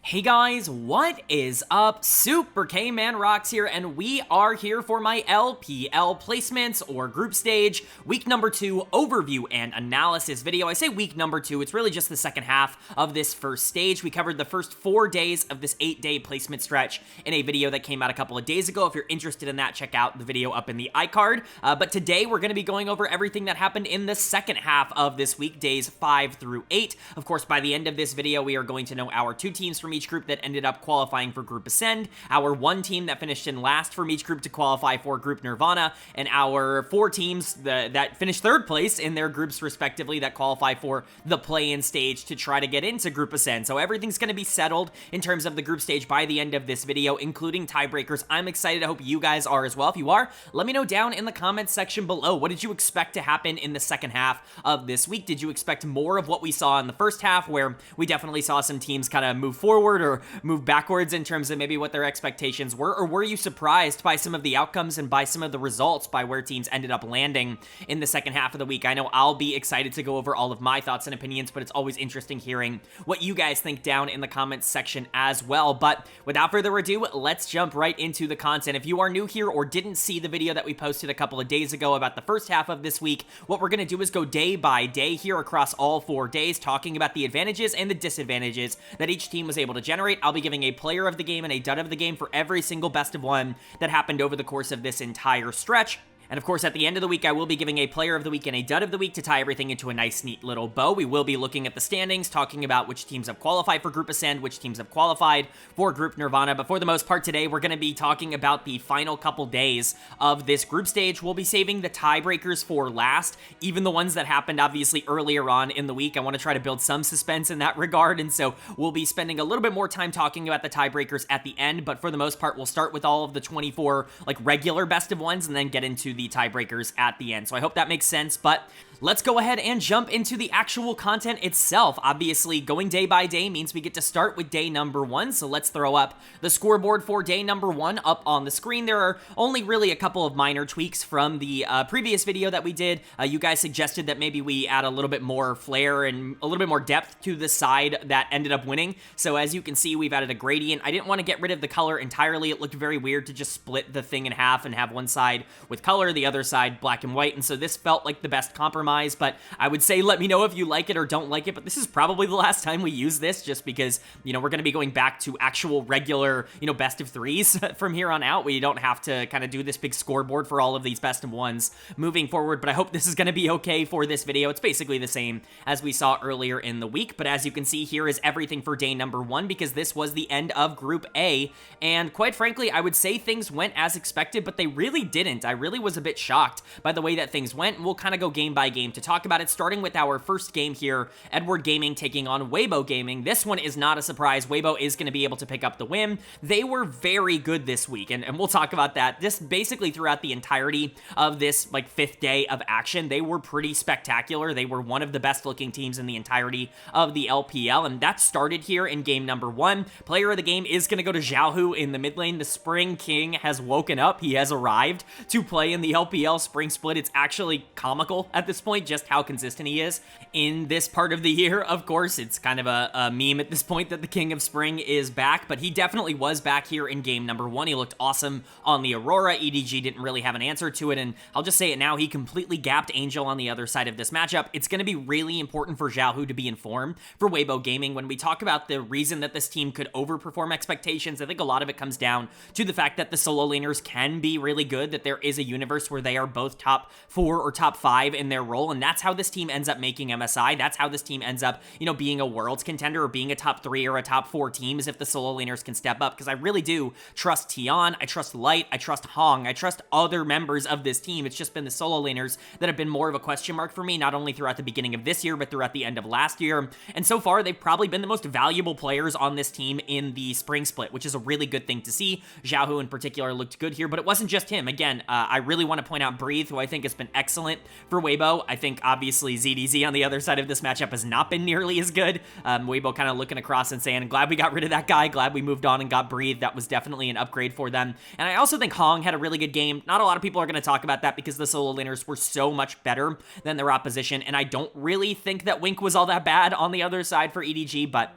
Hey guys, what is up? Super K-Man Rocks here, and we are here for my LPL placements or group stage week number 2 overview and analysis video. I say week number 2, it's really just the second half of this first stage. We covered the first 4 days of this 8-day placement stretch in a video that came out a couple of days ago. If you're interested in that, check out the video up in the iCard. But today we're going to be going over everything that happened in the second half of this week, days 5 through 8. Of course, by the end of this video, we are going to know our 2 teams from each group that ended up qualifying for Group Ascend, our 1 team that finished in last from each group to qualify for Group Nirvana, and our 4 teams that finished 3rd place in their groups respectively that qualify for the play-in stage to try to get into Group Ascend. So everything's going to be settled in terms of the group stage by the end of this video, including tiebreakers. I'm excited. I hope you guys are as well. If you are, let me know down in the comments section below. What did you expect to happen in the second half of this week? Did you expect more of what we saw in the first half, where we definitely saw some teams kind of move forward or move backwards in terms of maybe what their expectations were? Or were you surprised by some of the outcomes and by some of the results, by where teams ended up landing in the second half of the week? I know I'll be excited to go over all of my thoughts and opinions, but it's always interesting hearing what you guys think down in the comments section as well. But without further ado, let's jump right into the content. If you are new here or didn't see the video that we posted a couple of days ago about the first half of this week, what we're going to do is go day by day here across all 4 days, talking about the advantages and the disadvantages that each team was able to generate. I'll be giving a player of the game and a dud of the game for every single best of 1 that happened over the course of this entire stretch. And of course, at the end of the week, I will be giving a player of the week and a dud of the week to tie everything into a nice, neat little bow. We will be looking at the standings, talking about which teams have qualified for Group Ascend, which teams have qualified for Group Nirvana. But for the most part today, we're going to be talking about the final couple days of this group stage. We'll be saving the tiebreakers for last, even the ones that happened obviously earlier on in the week. I want to try to build some suspense in that regard, and so we'll be spending a little bit more time talking about the tiebreakers at the end. But for the most part, we'll start with all of the 24 regular best of 1s and then get into the tiebreakers at the end. So I hope that makes sense, but let's go ahead and jump into the actual content itself. Obviously, going day by day means we get to start with day number 1, so let's throw up the scoreboard for day number 1 up on the screen. There are only really a couple of minor tweaks from the previous video that we did. You guys suggested that maybe we add a little bit more flair and a little bit more depth to the side that ended up winning. So as you can see, we've added a gradient. I didn't want to get rid of the color entirely. It looked very weird to just split the thing in half and have one side with color, the other side black and white, and so this felt like the best compromise. But I would say let me know if you like it or don't like it, but this is probably the last time we use this, just because, we're going to be going back to actual regular, best of 3s from here on out. We don't have to kind of do this big scoreboard for all of these best of 1s moving forward, but I hope this is going to be okay for this video. It's basically the same as we saw earlier in the week, but as you can see, here is everything for day number 1, because this was the end of Group A, and quite frankly, I would say things went as expected, but they really didn't. I really was a bit shocked by the way that things went, and we'll kind of go game by game to talk about it, starting with our first game here, Edward Gaming taking on Weibo Gaming. This one is not a surprise. Weibo is going to be able to pick up the win. They were very good this week, and we'll talk about that. Just basically throughout the entirety of this 5th day of action, they were pretty spectacular. They were one of the best looking teams in the entirety of the LPL, and that started here in game number 1. Player of the game is going to go to Xiaohu in the mid lane. The Spring King has woken up. He has arrived to play in the LPL Spring Split. It's actually comical at this point just how consistent he is in this part of the year. Of course, it's kind of a meme at this point that the King of Spring is back, but he definitely was back here in game number 1. He looked awesome on the Aurora. EDG didn't really have an answer to it, and I'll just say it now, he completely gapped Angel on the other side of this matchup. It's going to be really important for Xiaohu to be informed for Weibo Gaming. When we talk about the reason that this team could overperform expectations, I think a lot of it comes down to the fact that the solo laners can be really good, that there is a universe where they are both top 4 or top 5 in their role, and that's how this team ends up making MSI. That's how this team ends up, being a Worlds contender or being a top 3 or a top 4 team, is if the solo laners can step up, because I really do trust Tian, I trust Light, I trust Hong, I trust other members of this team. It's just been the solo laners that have been more of a question mark for me, not only throughout the beginning of this year, but throughout the end of last year, and so far, they've probably been the most valuable players on this team in the Spring Split, which is a really good thing to see. Xiaohu in particular looked good here, but it wasn't just him. Again, I really want to point out Breathe, who I think has been excellent for Weibo. I think, obviously, ZDZ on the other side of this matchup has not been nearly as good. Weibo kind of looking across and saying, glad we got rid of that guy, glad we moved on and got Breathe. That was definitely an upgrade for them. And I also think Hong had a really good game. Not a lot of people are going to talk about that because the solo laners were so much better than their opposition, and I don't really think that Wink was all that bad on the other side for EDG, but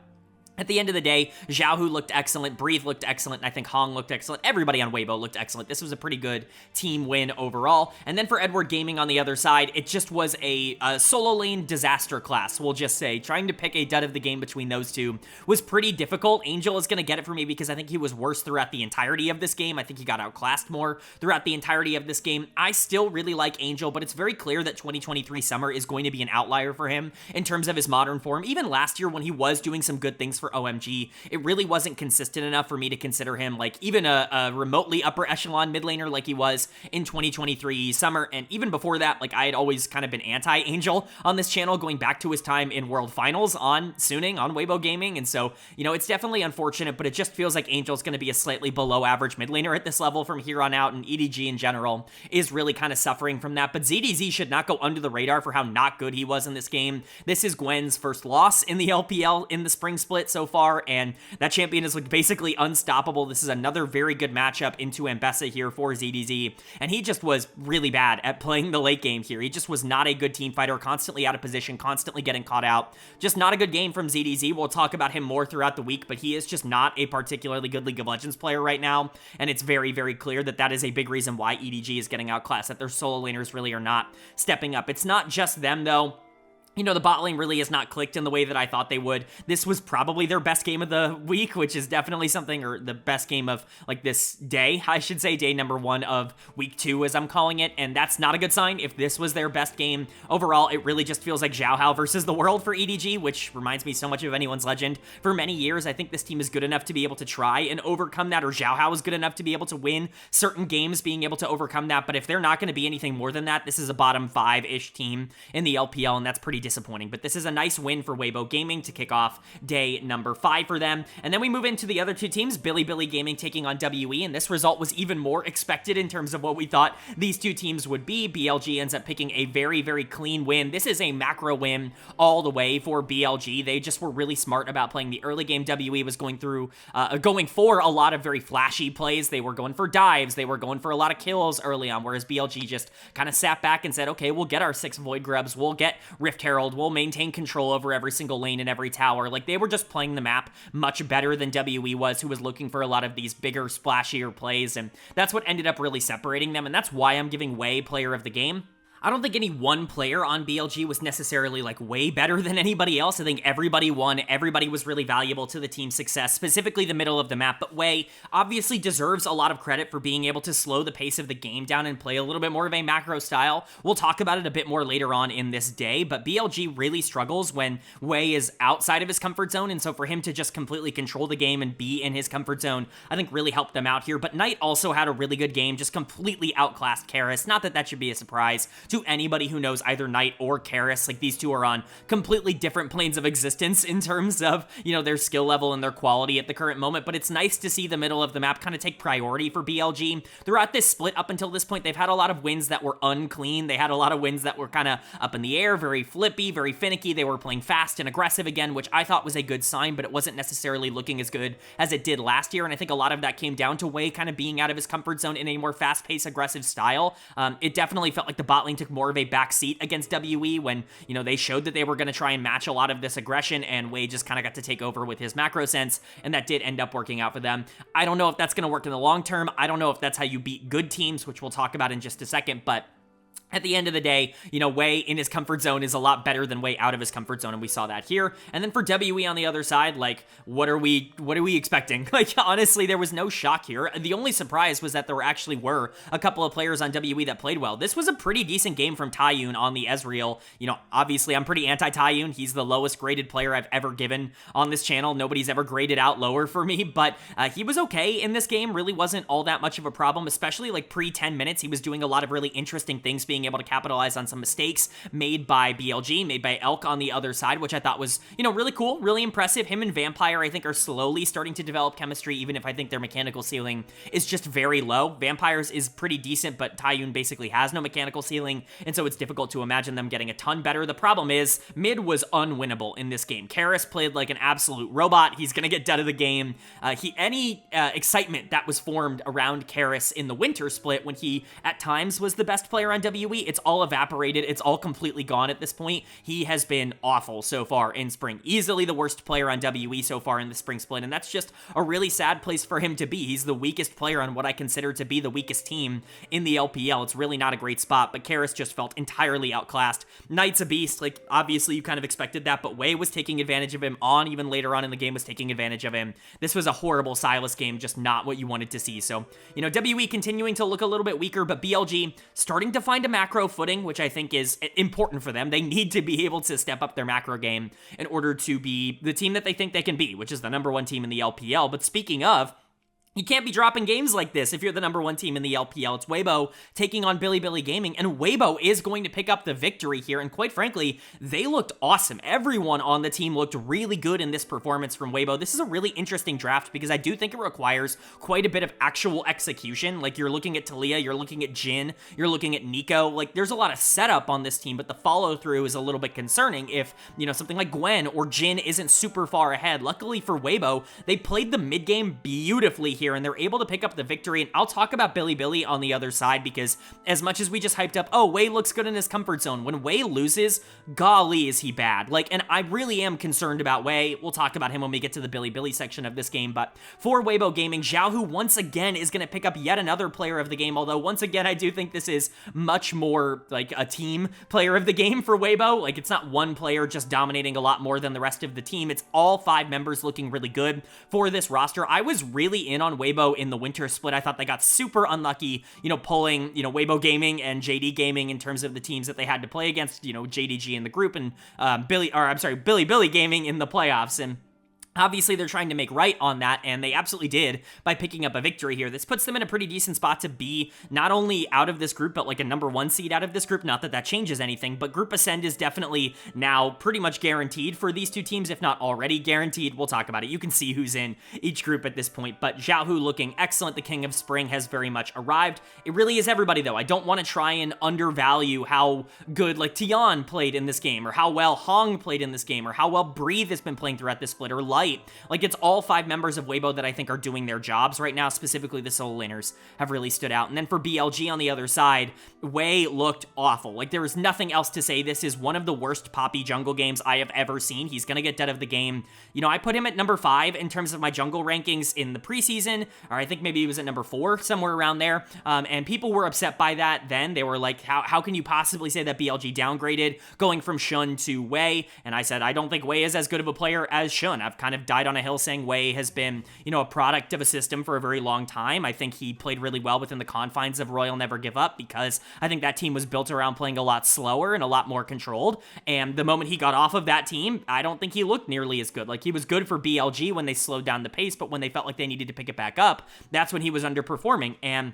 At the end of the day, Xiaohu looked excellent, Breathe looked excellent, and I think Hong looked excellent. Everybody on Weibo looked excellent. This was a pretty good team win overall. And then for Edward Gaming on the other side, it just was a solo lane disaster class, we'll just say. Trying to pick a dud of the game between those two was pretty difficult. Angel is going to get it for me because I think he was worse throughout the entirety of this game. I think he got outclassed more throughout the entirety of this game. I still really like Angel, but it's very clear that 2023 summer is going to be an outlier for him in terms of his modern form. Even last year when he was doing some good things for OMG, it really wasn't consistent enough for me to consider him like even a remotely upper echelon mid laner like he was in 2023 summer. And even before that, like I had always kind of been anti-Angel on this channel going back to his time in World Finals on Suning, on Weibo Gaming. And so, you know, it's definitely unfortunate, but it just feels like Angel's going to be a slightly below average mid laner at this level from here on out, and EDG in general is really kind of suffering from that. But ZDZ should not go under the radar for how not good he was in this game. This is Gwen's first loss in the LPL in the spring split so far, and that champion has looked basically unstoppable. This is another very good matchup into Ambessa here for ZDZ, and he just was really bad at playing the late game here. He just was not a good team fighter, constantly out of position, constantly getting caught out. Just not a good game from ZDZ. We'll talk about him more throughout the week, but he is just not a particularly good League of Legends player right now, and it's very, very clear that that is a big reason why EDG is getting outclassed, that their solo laners really are not stepping up. It's not just them, though. You know, the bot lane really has not clicked in the way that I thought they would. This was probably their best game of the week, which is definitely something, or the best game of, like, this day, I should say, day number 1 of week 2, as I'm calling it, and that's not a good sign. If this was their best game overall, it really just feels like Xiaohao versus the world for EDG, which reminds me so much of Anyone's Legend. For many years, I think this team is good enough to be able to try and overcome that, or Xiaohao is good enough to be able to win certain games, being able to overcome that, but if they're not going to be anything more than that, this is a bottom 5-ish team in the LPL, and that's pretty disappointing. But this is a nice win for Weibo Gaming to kick off day number 5 for them. And then we move into the other two teams, Billy Gaming taking on WE, and this result was even more expected in terms of what we thought these two teams would be. BLG ends up picking a very, very clean win. This is a macro win all the way for BLG. They just were really smart about playing the early game. WE was going for a lot of very flashy plays. They were going for dives. They were going for a lot of kills early on, whereas BLG just kind of sat back and said, okay, we'll get our 6 Void Grubs, we'll get Rift Herald, we'll maintain control over every single lane and every tower. Like, they were just playing the map much better than WE was, who was looking for a lot of these bigger, splashier plays, and that's what ended up really separating them, and that's why I'm giving Wei player of the game. I don't think any one player on BLG was necessarily like way better than anybody else. I think everybody won. Everybody was really valuable to the team's success, specifically the middle of the map. But Wei obviously deserves a lot of credit for being able to slow the pace of the game down and play a little bit more of a macro style. We'll talk about it a bit more later on in this day, but BLG really struggles when Wei is outside of his comfort zone. And so for him to just completely control the game and be in his comfort zone, I think really helped them out here. But Knight also had a really good game, just completely outclassed Karis. Not that that should be a surprise to anybody who knows either Knight or Karis. Like, these two are on completely different planes of existence in terms of, you know, their skill level and their quality at the current moment, but it's nice to see the middle of the map kind of take priority for BLG. Throughout this split up until this point, they've had a lot of wins that were unclean. They had a lot of wins that were kind of up in the air, very flippy, very finicky. They were playing fast and aggressive again, which I thought was a good sign, but it wasn't necessarily looking as good as it did last year, and I think a lot of that came down to Wei kind of being out of his comfort zone in a more fast-paced, aggressive style. It definitely felt like the bot lane took more of a back seat against WE when, you know, they showed that they were going to try and match a lot of this aggression, and Wei just kind of got to take over with his macro sense, and that did end up working out for them. I don't know if that's going to work in the long term. I don't know if that's how you beat good teams, which we'll talk about in just a second, but at the end of the day, you know, Wei in his comfort zone is a lot better than Wei out of his comfort zone, and we saw that here. And then for WE on the other side, like, what are we expecting? Like, honestly, there was no shock here. The only surprise was that there actually were a couple of players on WE that played well. This was a pretty decent game from Taiyun on the Ezreal. You know, obviously, I'm pretty anti-Taiyun. He's the lowest graded player I've ever given on this channel. Nobody's ever graded out lower for me, but he was okay in this game. Really wasn't all that much of a problem, especially like pre-10 minutes. He was doing a lot of really interesting things, being able to capitalize on some mistakes made by BLG, made by Elk on the other side, which I thought was, you know, really cool, really impressive. Him and Vampire, I think, are slowly starting to develop chemistry, even if I think their mechanical ceiling is just very low. Vampire's is pretty decent, but Taiyun basically has no mechanical ceiling, and so it's difficult to imagine them getting a ton better. The problem is, mid was unwinnable in this game. Karis played like an absolute robot. He's gonna get dead of the game. Any excitement that was formed around Karis in the winter split, when he at times was the best player on WE, WE, it's all evaporated. It's all completely gone at this point. He has been awful so far in spring. Easily the worst player on WE so far in the spring split, and that's just a really sad place for him to be. He's the weakest player on what I consider to be the weakest team in the LPL. It's really not a great spot, but Karis just felt entirely outclassed. Knight's a beast. Like, obviously you kind of expected that, but Wei was taking advantage of him. Even later on in the game was taking advantage of him. This was a horrible Sylas game, just not what you wanted to see. So, you know, WE continuing to look a little bit weaker, but BLG starting to find a macro footing, which I think is important for them. They need to be able to step up their macro game in order to be the team that they think they can be, which is the #1 team in the LPL. But speaking of, you can't be dropping games like this if you're the #1 team in the LPL. It's Weibo taking on Bilibili Gaming, and Weibo is going to pick up the victory here, and quite frankly, they looked awesome. Everyone on the team looked really good in this performance from Weibo. This is a really interesting draft because I do think it requires quite a bit of actual execution. Like, you're looking at Talia, you're looking at Jin, you're looking at Nico. Like, there's a lot of setup on this team, but the follow-through is a little bit concerning if, you know, something like Gwen or Jin isn't super far ahead. Luckily for Weibo, they played the mid-game beautifully here, and they're able to pick up the victory. And I'll talk about Bilibili on the other side, because as much as we just hyped up, oh, Wei looks good in his comfort zone, when Wei loses, golly, is he bad. Like, and I really am concerned about Wei. We'll talk about him when we get to the Bilibili section of this game, but for Weibo Gaming, Xiaohu once again is going to pick up yet another player of the game, although once again, I do think this is much more like a team player of the game for Weibo. Like, it's not one player just dominating a lot more than the rest of the team. It's all 5 members looking really good for this roster. I was really in on Weibo in the winter split. I thought they got super unlucky, you know, pulling, you know, Weibo Gaming and JD Gaming in terms of the teams that they had to play against, you know, JDG in the group and Bilibili Gaming in the playoffs. And obviously, they're trying to make right on that, and they absolutely did by picking up a victory here. This puts them in a pretty decent spot to be not only out of this group, but like a #1 seed out of this group. Not that that changes anything, but Group Ascend is definitely now pretty much guaranteed for these two teams, if not already guaranteed. We'll talk about it. You can see who's in each group at this point, but Xiaohu looking excellent. The King of Spring has very much arrived. It really is everybody, though. I don't want to try and undervalue how good, like, Tian played in this game, or how well Hong played in this game, or how well Breathe has been playing throughout this split, or Light. Like, it's all 5 members of Weibo that I think are doing their jobs right now. Specifically, the solo laners have really stood out. And then for BLG on the other side, Wei looked awful. Like, there was nothing else to say. This is one of the worst Poppy jungle games I have ever seen. He's gonna get dead of the game. You know, I put him at #5 in terms of my jungle rankings in the preseason, or I think maybe he was at #4, somewhere around there. And people were upset by that then. They were like, how can you possibly say that BLG downgraded going from Shun to Wei? And I said, I don't think Wei is as good of a player as Shun. I've kind of died on a hill saying Wei has been, you know, a product of a system for a very long time. I think he played really well within the confines of Royal Never Give Up, because I think that team was built around playing a lot slower and a lot more controlled. And the moment he got off of that team, I don't think he looked nearly as good. Like, he was good for BLG when they slowed down the pace, but when they felt like they needed to pick it back up, that's when he was underperforming. And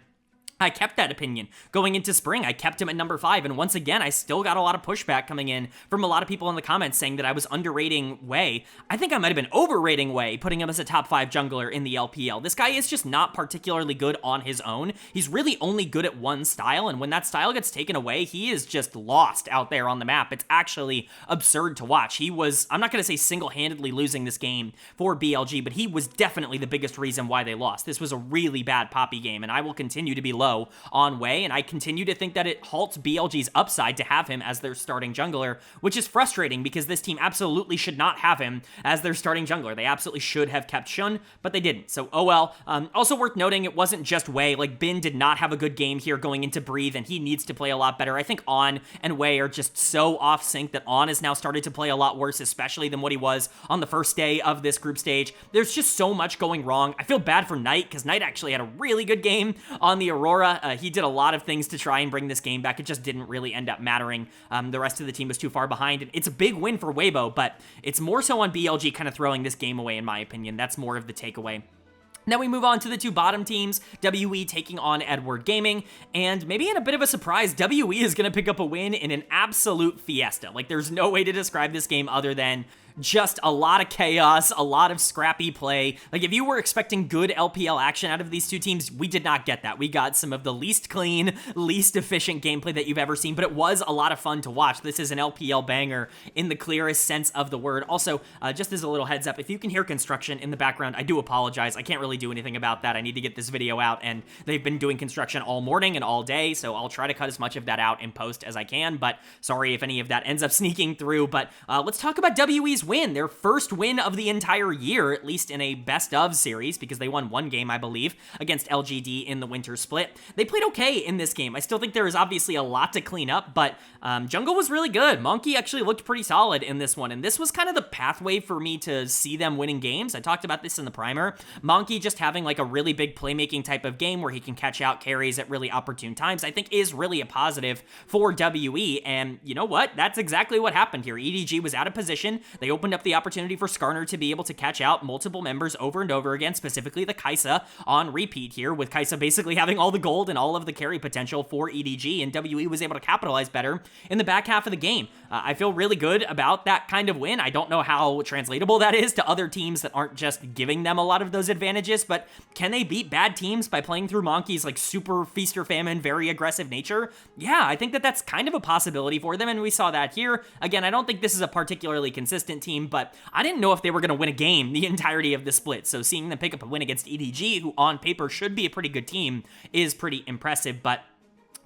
I kept that opinion. Going into spring, I kept him at #5, and once again, I still got a lot of pushback coming in from a lot of people in the comments saying that I was underrating Wei. I think I might have been overrating Wei, putting him as a top 5 jungler in the LPL. This guy is just not particularly good on his own. He's really only good at one style, and when that style gets taken away, he is just lost out there on the map. It's actually absurd to watch. He was, I'm not going to say single-handedly losing this game for BLG, but he was definitely the biggest reason why they lost. This was a really bad Poppy game, and I will continue to be low on Wei, and I continue to think that it halts BLG's upside to have him as their starting jungler, which is frustrating because this team absolutely should not have him as their starting jungler. They absolutely should have kept Shun, but they didn't, so oh well. Also worth noting, it wasn't just Wei. Like, Bin did not have a good game here going into Breathe, and he needs to play a lot better. I think On and Wei are just so off sync that On has now started to play a lot worse, especially than what he was on the first day of this group stage. There's just so much going wrong. I feel bad for Knight, because Knight actually had a really good game on the Aurora. He did a lot of things to try and bring this game back. It just didn't really end up mattering. The rest of the team was too far behind. And it's a big win for Weibo, but it's more so on BLG kind of throwing this game away, in my opinion. That's more of the takeaway. Now we move on to the 2 bottom teams, WE taking on Edward Gaming, and maybe in a bit of a surprise, WE is going to pick up a win in an absolute fiesta. Like, there's no way to describe this game other than just a lot of chaos, a lot of scrappy play. Like, if you were expecting good LPL action out of these two teams, we did not get that. We got some of the least clean, least efficient gameplay that you've ever seen, but it was a lot of fun to watch. This is an LPL banger in the clearest sense of the word. Also, just as a little heads up, if you can hear construction in the background, I do apologize. I can't really do anything about that. I need to get this video out, and they've been doing construction all morning and all day, so I'll try to cut as much of that out in post as I can, but sorry if any of that ends up sneaking through. But let's talk about WE's win, their first win of the entire year, at least in a best of series, because they won one game, I believe, against LGD in the winter split. They played okay in this game. I still think there is obviously a lot to clean up, but jungle was really good. Monkey actually looked pretty solid in this one, and this was kind of the pathway for me to see them winning games. I talked about this in the primer. Monkey just having like a really big playmaking type of game where he can catch out carries at really opportune times, I think is really a positive for WE, and you know what? That's exactly what happened here. EDG was out of position. They opened up the opportunity for Skarner to be able to catch out multiple members over and over again, specifically the Kai'Sa on repeat here, with Kai'Sa basically having all the gold and all of the carry potential for EDG, and WE was able to capitalize better in the back half of the game. I feel really good about that kind of win. I don't know how translatable that is to other teams that aren't just giving them a lot of those advantages, but can they beat bad teams by playing through Monkey's like super feast or famine, very aggressive nature? Yeah, I think that that's kind of a possibility for them, and we saw that here. Again, I don't think this is a particularly consistent team, but I didn't know if they were going to win a game the entirety of the split, so seeing them pick up a win against EDG, who on paper should be a pretty good team, is pretty impressive. But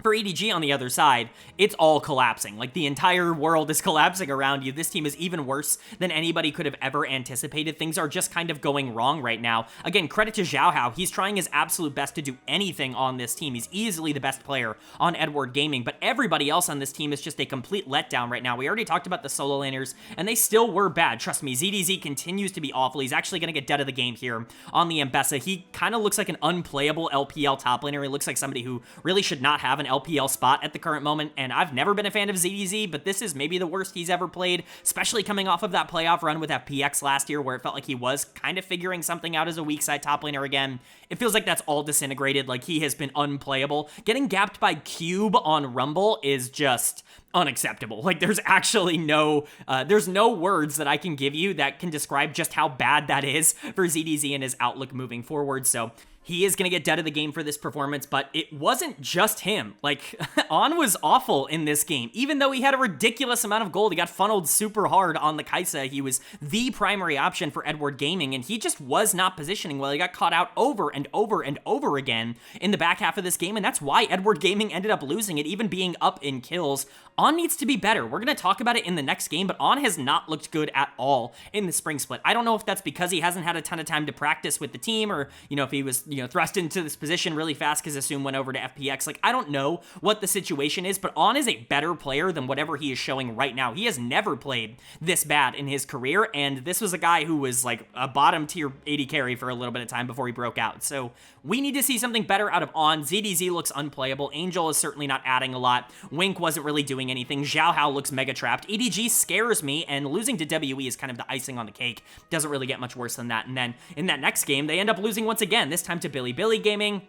for EDG on the other side, it's all collapsing. Like, the entire world is collapsing around you. This team is even worse than anybody could have ever anticipated. Things are just kind of going wrong right now. Again, credit to Xiaohao. He's trying his absolute best to do anything on this team. He's easily the best player on Edward Gaming, but everybody else on this team is just a complete letdown right now. We already talked about the solo laners, and they still were bad. Trust me, ZDZ continues to be awful. He's actually going to get dead of the game here on the Mbessa. He kind of looks like an unplayable LPL top laner. He looks like somebody who really should not have an LPL spot at the current moment, and I've never been a fan of ZDZ, but this is maybe the worst he's ever played, especially coming off of that playoff run with FPX last year where it felt like he was kind of figuring something out as a weak side top laner again. It feels like that's all disintegrated. Like, he has been unplayable. Getting gapped by Cube on Rumble is just unacceptable. Like, there's actually no words that I can give you that can describe just how bad that is for ZDZ and his outlook moving forward. So he is going to get dead of the game for this performance, but it wasn't just him. Like, On was awful in this game. Even though he had a ridiculous amount of gold, he got funneled super hard on the Kai'Sa. He was the primary option for Edward Gaming, and he just was not positioning well. He got caught out over and over and over again in the back half of this game, and that's why Edward Gaming ended up losing it, even being up in kills. On needs to be better. We're going to talk about it in the next game, but On has not looked good at all in the spring split. I don't know if that's because he hasn't had a ton of time to practice with the team, or, if he was, thrust into this position really fast because Assume went over to FPX. Like, I don't know what the situation is, but On is a better player than whatever he is showing right now. He has never played this bad in his career, and this was a guy who was like a bottom tier 80 carry for a little bit of time before he broke out. So we need to see something better out of On. ZDZ looks unplayable. Angel is certainly not adding a lot. Wink wasn't really doing anything. Xiaohao looks mega trapped. EDG scares me, and losing to WE is kind of the icing on the cake. Doesn't really get much worse than that. And then in that next game, they end up losing once again, this time to Billy Gaming.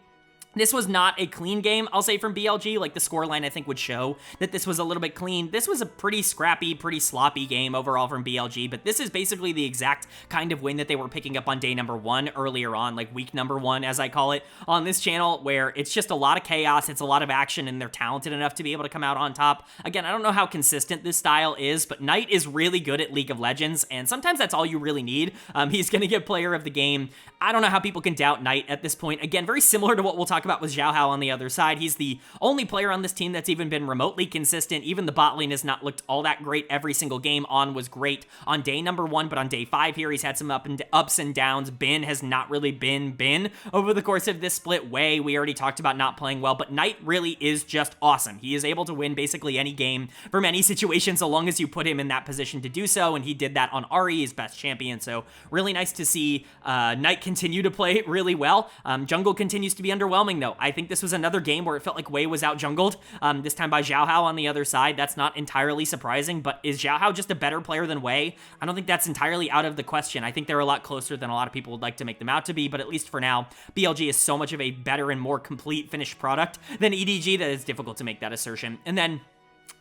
This was not a clean game, I'll say, from BLG. Like, the scoreline, I think, would show that this was a little bit clean. This was a pretty scrappy, pretty sloppy game overall from BLG, but this is basically the exact kind of win that they were picking up on day number 1 earlier on, like week number 1, as I call it, on this channel, where it's just a lot of chaos, it's a lot of action, and they're talented enough to be able to come out on top. Again, I don't know how consistent this style is, but Knight is really good at League of Legends, and sometimes that's all you really need. He's going to get player of the game. I don't know how people can doubt Knight at this point. Again, very similar to what we'll talk about with Xiaohao on the other side. He's the only player on this team that's even been remotely consistent. Even the bot lane has not looked all that great every single game. On was great on day number 1, but on day 5 here, he's had some ups and downs. Bin has not really been Bin over the course of this split. Way, we already talked about not playing well, but Knight really is just awesome. He is able to win basically any game from any situation so long as you put him in that position to do so, and he did that on Ahri, his best champion. So really nice to see Knight continue to play really well. Jungle continues to be underwhelming, though. I think this was another game where it felt like Wei was out-jungled, this time by Xiaohao on the other side. That's not entirely surprising, but is Xiaohao just a better player than Wei? I don't think that's entirely out of the question. I think they're a lot closer than a lot of people would like to make them out to be, but at least for now, BLG is so much of a better and more complete finished product than EDG that it's difficult to make that assertion. And then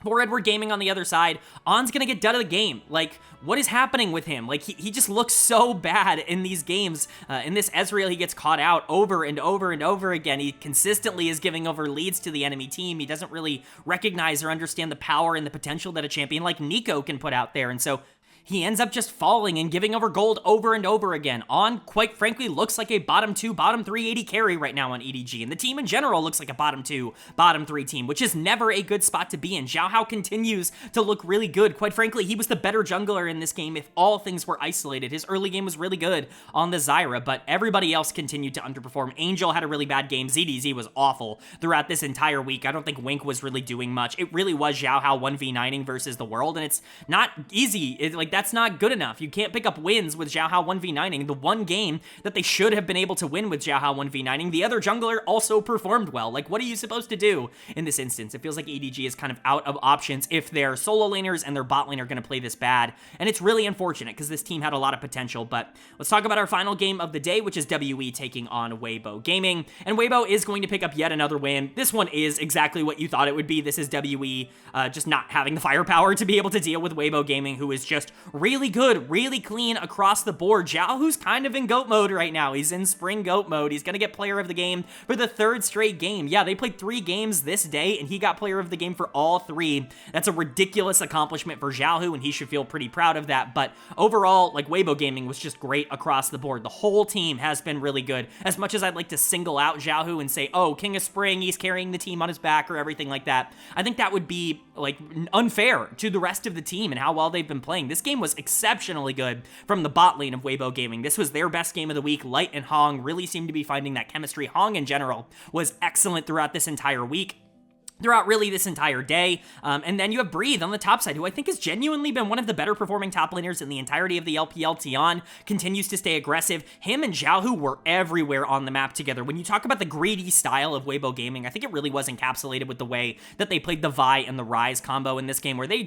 For Edward Gaming on the other side, On's gonna get done of the game. Like, what is happening with him? Like, he just looks so bad in these games. In this Ezreal, he gets caught out over and over and over again. He consistently is giving over leads to the enemy team. He doesn't really recognize or understand the power and the potential that a champion like Nico can put out there. And so he ends up just falling and giving over gold over and over again. On, quite frankly, looks like a bottom 2, bottom 3 AD carry right now on EDG. And the team in general looks like a bottom 2, bottom 3 team, which is never a good spot to be in. Xiao Hao continues to look really good. Quite frankly, he was the better jungler in this game if all things were isolated. His early game was really good on the Zyra, but everybody else continued to underperform. Angel had a really bad game. ZDZ was awful throughout this entire week. I don't think Wink was really doing much. It really was Xiao Hao 1v9ing versus the world, and it's not easy. That's not good enough. You can't pick up wins with Xiao Hao 1v9ing. The one game that they should have been able to win with Xiao Hao 1v9ing, the other jungler also performed well. Like, what are you supposed to do in this instance? It feels like EDG is kind of out of options if their solo laners and their bot lane are going to play this bad, and it's really unfortunate because this team had a lot of potential. But let's talk about our final game of the day, which is WE taking on Weibo Gaming, and Weibo is going to pick up yet another win. This one is exactly what you thought it would be. This is WE just not having the firepower to be able to deal with Weibo Gaming, who is just really good, really clean across the board. Xiao, who's kind of in GOAT mode right now. He's in spring GOAT mode. He's going to get player of the game for the 3rd straight game. Yeah, they played 3 games this day, and he got player of the game for all 3. That's a ridiculous accomplishment for Xiao, and he should feel pretty proud of that. But overall, like, Weibo Gaming was just great across the board. The whole team has been really good. As much as I'd like to single out Xiao and say, oh, King of Spring, he's carrying the team on his back or everything like that, I think that would be, like, unfair to the rest of the team and how well they've been playing. This game was exceptionally good from the bot lane of Weibo Gaming. This was their best game of the week. Light and Hong really seemed to be finding that chemistry. Hong in general was excellent throughout this entire week, throughout really this entire day. And then you have Breathe on the top side, who I think has genuinely been one of the better performing top laners in the entirety of the LPL. Tion continues to stay aggressive. Him and Xiaohu were everywhere on the map together. When you talk about the greedy style of Weibo Gaming, I think it really was encapsulated with the way that they played the Vi and the Ryze combo in this game, where they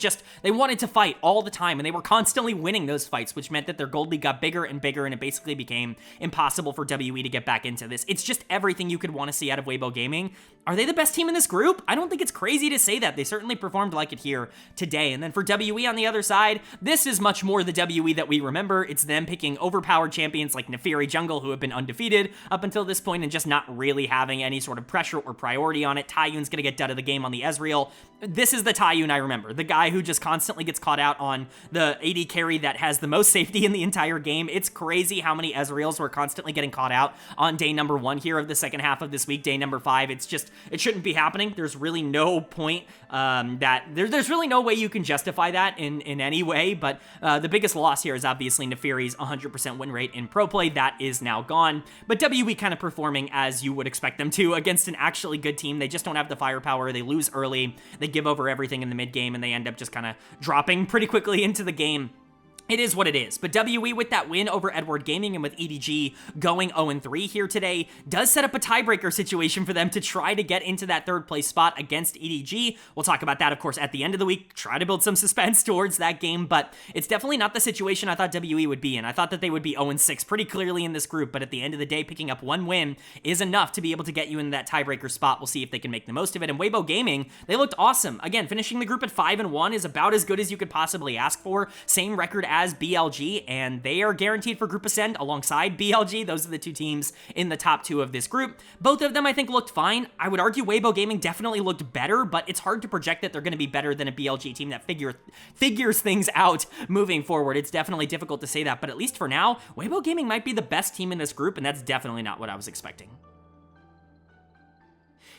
wanted to fight all the time, and they were constantly winning those fights, which meant that their gold lead got bigger and bigger, and it basically became impossible for WE to get back into this. It's just everything you could want to see out of Weibo Gaming. Are they the best team in this group? I don't think it's crazy to say that. They certainly performed like it here today. And then for WE on the other side, this is much more the WE that we remember. It's them picking overpowered champions like Neferi Jungle, who have been undefeated up until this point and just not really having any sort of pressure or priority on it. Taiyun's gonna get done of the game on the Ezreal. This is the Taiyun I remember. The guy who just constantly gets caught out on the AD carry that has the most safety in the entire game. It's crazy how many Ezreals were constantly getting caught out on day number 1 here of the second half of this week, day number 5. It's just, it shouldn't be happening. There's really no point there's really no way you can justify that in any way, but the biggest loss here is obviously Neferi's 100% win rate in pro play. That is now gone, but WE kind of performing as you would expect them to against an actually good team. They just don't have the firepower. They lose early. They give over everything in the mid game, and they end up just kind of dropping pretty quickly into the game. It is what it is, but WE with that win over Edward Gaming and with EDG going 0-3 here today does set up a tiebreaker situation for them to try to get into that 3rd place spot against EDG. We'll talk about that, of course, at the end of the week, try to build some suspense towards that game, but it's definitely not the situation I thought WE would be in. I thought that they would be 0-6 pretty clearly in this group, but at the end of the day, picking up 1 win is enough to be able to get you in that tiebreaker spot. We'll see if they can make the most of it, and Weibo Gaming, they looked awesome. Again, finishing the group at 5-1 is about as good as you could possibly ask for. Same record as BLG, and they are guaranteed for Group Ascend alongside BLG. Those are the 2 teams in the top 2 of this group. Both of them, I think, looked fine. I would argue Weibo Gaming definitely looked better, but it's hard to project that they're going to be better than a BLG team that figures things out moving forward. It's definitely difficult to say that, but at least for now, Weibo Gaming might be the best team in this group, and that's definitely not what I was expecting.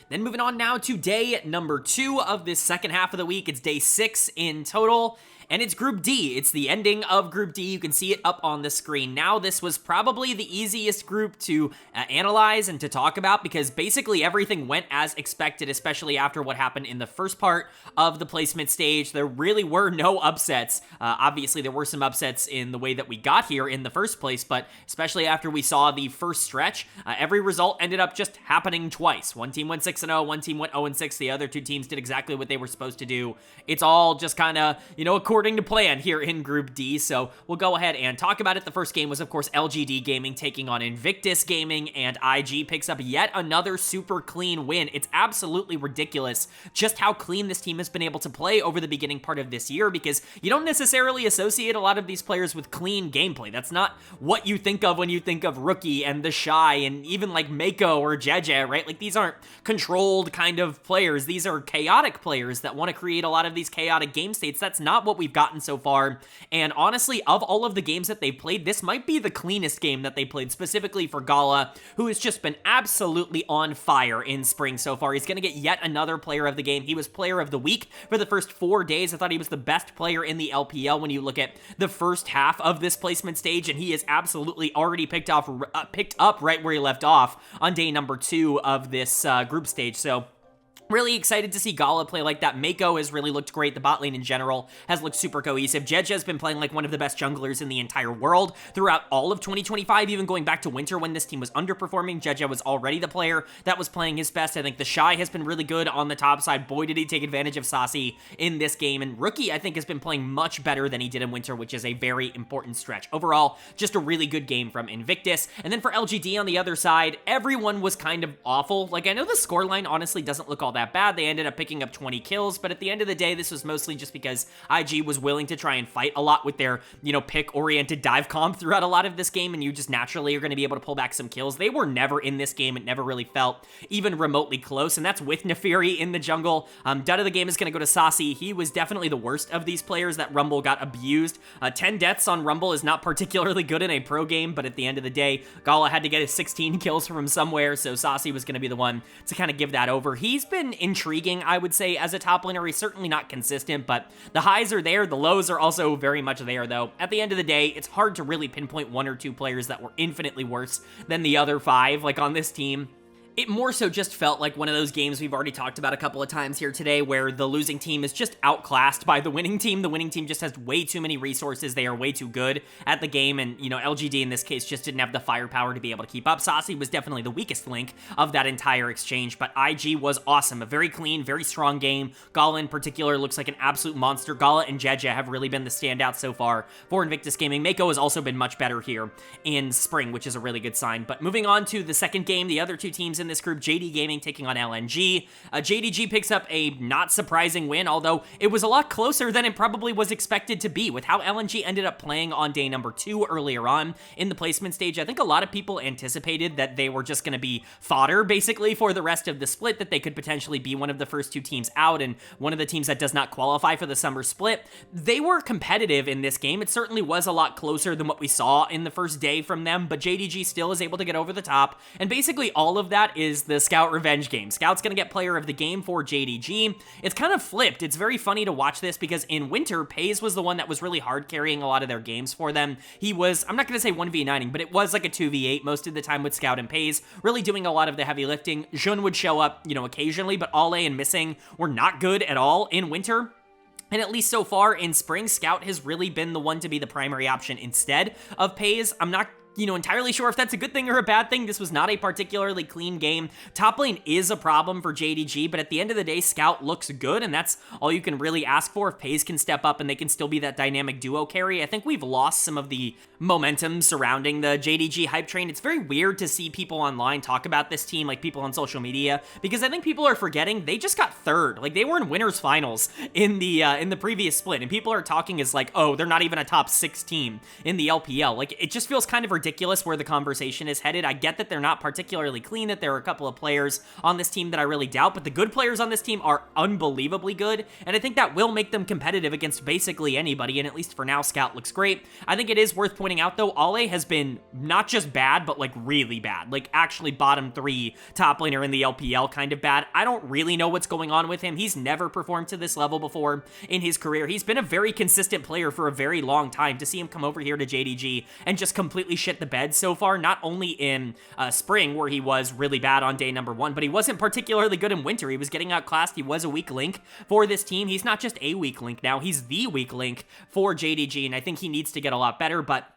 Then moving on now to day number 2 of this second half of the week. It's day 6 in total, and it's Group D. It's the ending of Group D. You can see it up on the screen now. This was probably the easiest group to analyze and to talk about because basically everything went as expected, especially after what happened in the first part of the placement stage. There really were no upsets. Obviously, there were some upsets in the way that we got here in the first place, but especially after we saw the first stretch, every result ended up just happening twice. One team went 6-0, one team went 0-6. The other 2 teams did exactly what they were supposed to do. It's all just kind of, according according to plan here in Group D, so we'll go ahead and talk about it. The first game was, of course, LGD Gaming taking on Invictus Gaming, and IG picks up yet another super clean win. It's absolutely ridiculous just how clean this team has been able to play over the beginning part of this year, because you don't necessarily associate a lot of these players with clean gameplay. That's not what you think of when you think of Rookie and the Shy and even like Mako or Jeje, right? Like, these aren't controlled kind of players. These are chaotic players that want to create a lot of these chaotic game states. That's not what we've gotten so far, and honestly, of all of the games that they've played, this might be the cleanest game that they played, specifically for Gala, who has just been absolutely on fire in spring so far. He's going to get yet another player of the game. He was player of the week for the first 4 days. I thought he was the best player in the LPL when you look at the first half of this placement stage, and he is absolutely already picked up right where he left off on day number 2 of this group stage. So really excited to see Gala play like that. Mako has really looked great. The bot lane in general has looked super cohesive. Jeje has been playing like one of the best junglers in the entire world throughout all of 2025, even going back to winter when this team was underperforming. Jeje was already the player that was playing his best. I think the Shy has been really good on the top side. Boy, did he take advantage of Saucy in this game. And Rookie, I think, has been playing much better than he did in winter, which is a very important stretch. Overall, just a really good game from Invictus. And then for LGD on the other side, everyone was kind of awful. Like, I know the scoreline honestly doesn't look all that bad. They ended up picking up 20 kills, but at the end of the day, this was mostly just because IG was willing to try and fight a lot with their, pick-oriented dive comp throughout a lot of this game, and you just naturally are going to be able to pull back some kills. They were never in this game. It never really felt even remotely close, and that's with Neferi in the jungle. Dud of the game is going to go to Saucy. He was definitely the worst of these players. That Rumble got abused. 10 deaths on Rumble is not particularly good in a pro game, but at the end of the day, Gala had to get his 16 kills from somewhere, so Saucy was going to be the one to kind of give that over. He's been intriguing, I would say, as a top laner. He's certainly not consistent, but the highs are there. The lows are also very much there, though. At the end of the day, it's hard to really pinpoint 1 or 2 players that were infinitely worse than the other 5, like on this team. It more so just felt like one of those games we've already talked about a couple of times here today, where the losing team is just outclassed by the winning team. The winning team just has way too many resources. They are way too good at the game, and, LGD in this case just didn't have the firepower to be able to keep up. Saucy was definitely the weakest link of that entire exchange, but IG was awesome. A very clean, very strong game. Gala in particular looks like an absolute monster. Gala and Jeje have really been the standouts so far for Invictus Gaming. Mako has also been much better here in spring, which is a really good sign. But moving on to the second game, the other 2 teams in this group, JD Gaming taking on LNG. JDG picks up a not surprising win, although it was a lot closer than it probably was expected to be. With how LNG ended up playing on day number 2 earlier on in the placement stage, I think a lot of people anticipated that they were just going to be fodder, basically, for the rest of the split, that they could potentially be one of the first 2 teams out and one of the teams that does not qualify for the summer split. They were competitive in this game. It certainly was a lot closer than what we saw in the first day from them, but JDG still is able to get over the top, and basically all of that is the Scout revenge game. Scout's gonna get player of the game for JDG. It's kind of flipped. It's very funny to watch this because in winter, Pays was the one that was really hard carrying a lot of their games for them. He was, I'm not gonna say 1v9ing, but it was like a 2v8 most of the time with Scout and Pays, really doing a lot of the heavy lifting. Jun would show up, occasionally, but Ale and Missing were not good at all in winter. And at least so far in spring, Scout has really been the one to be the primary option instead of Pays. I'm not entirely sure if that's a good thing or a bad thing. This was not a particularly clean game. Top lane is a problem for JDG, but at the end of the day, Scout looks good, and that's all you can really ask for. If Pays can step up and they can still be that dynamic duo carry, I think we've lost some of the momentum surrounding the JDG hype train. It's very weird to see people online talk about this team, like people on social media, because I think people are forgetting they just got 3rd. Like, they were in winners finals in the previous split, and people are talking as like, oh, they're not even a top 6 team in the LPL. Like, it just feels kind of ridiculous where the conversation is headed. I get that they're not particularly clean, that there are a couple of players on this team that I really doubt, but the good players on this team are unbelievably good, and I think that will make them competitive against basically anybody, and at least for now, Scout looks great. I think it is worth pointing out, though, Ale has been not just bad, but like really bad, like actually bottom 3 top laner in the LPL kind of bad. I don't really know what's going on with him. He's never performed to this level before in his career. He's been a very consistent player for a very long time. To see him come over here to JDG and just completely shit the bed so far, not only in spring, where he was really bad on day number 1, but he wasn't particularly good in winter. He was getting outclassed. He was a weak link for this team. He's not just a weak link now, he's the weak link for JDG, and I think he needs to get a lot better, but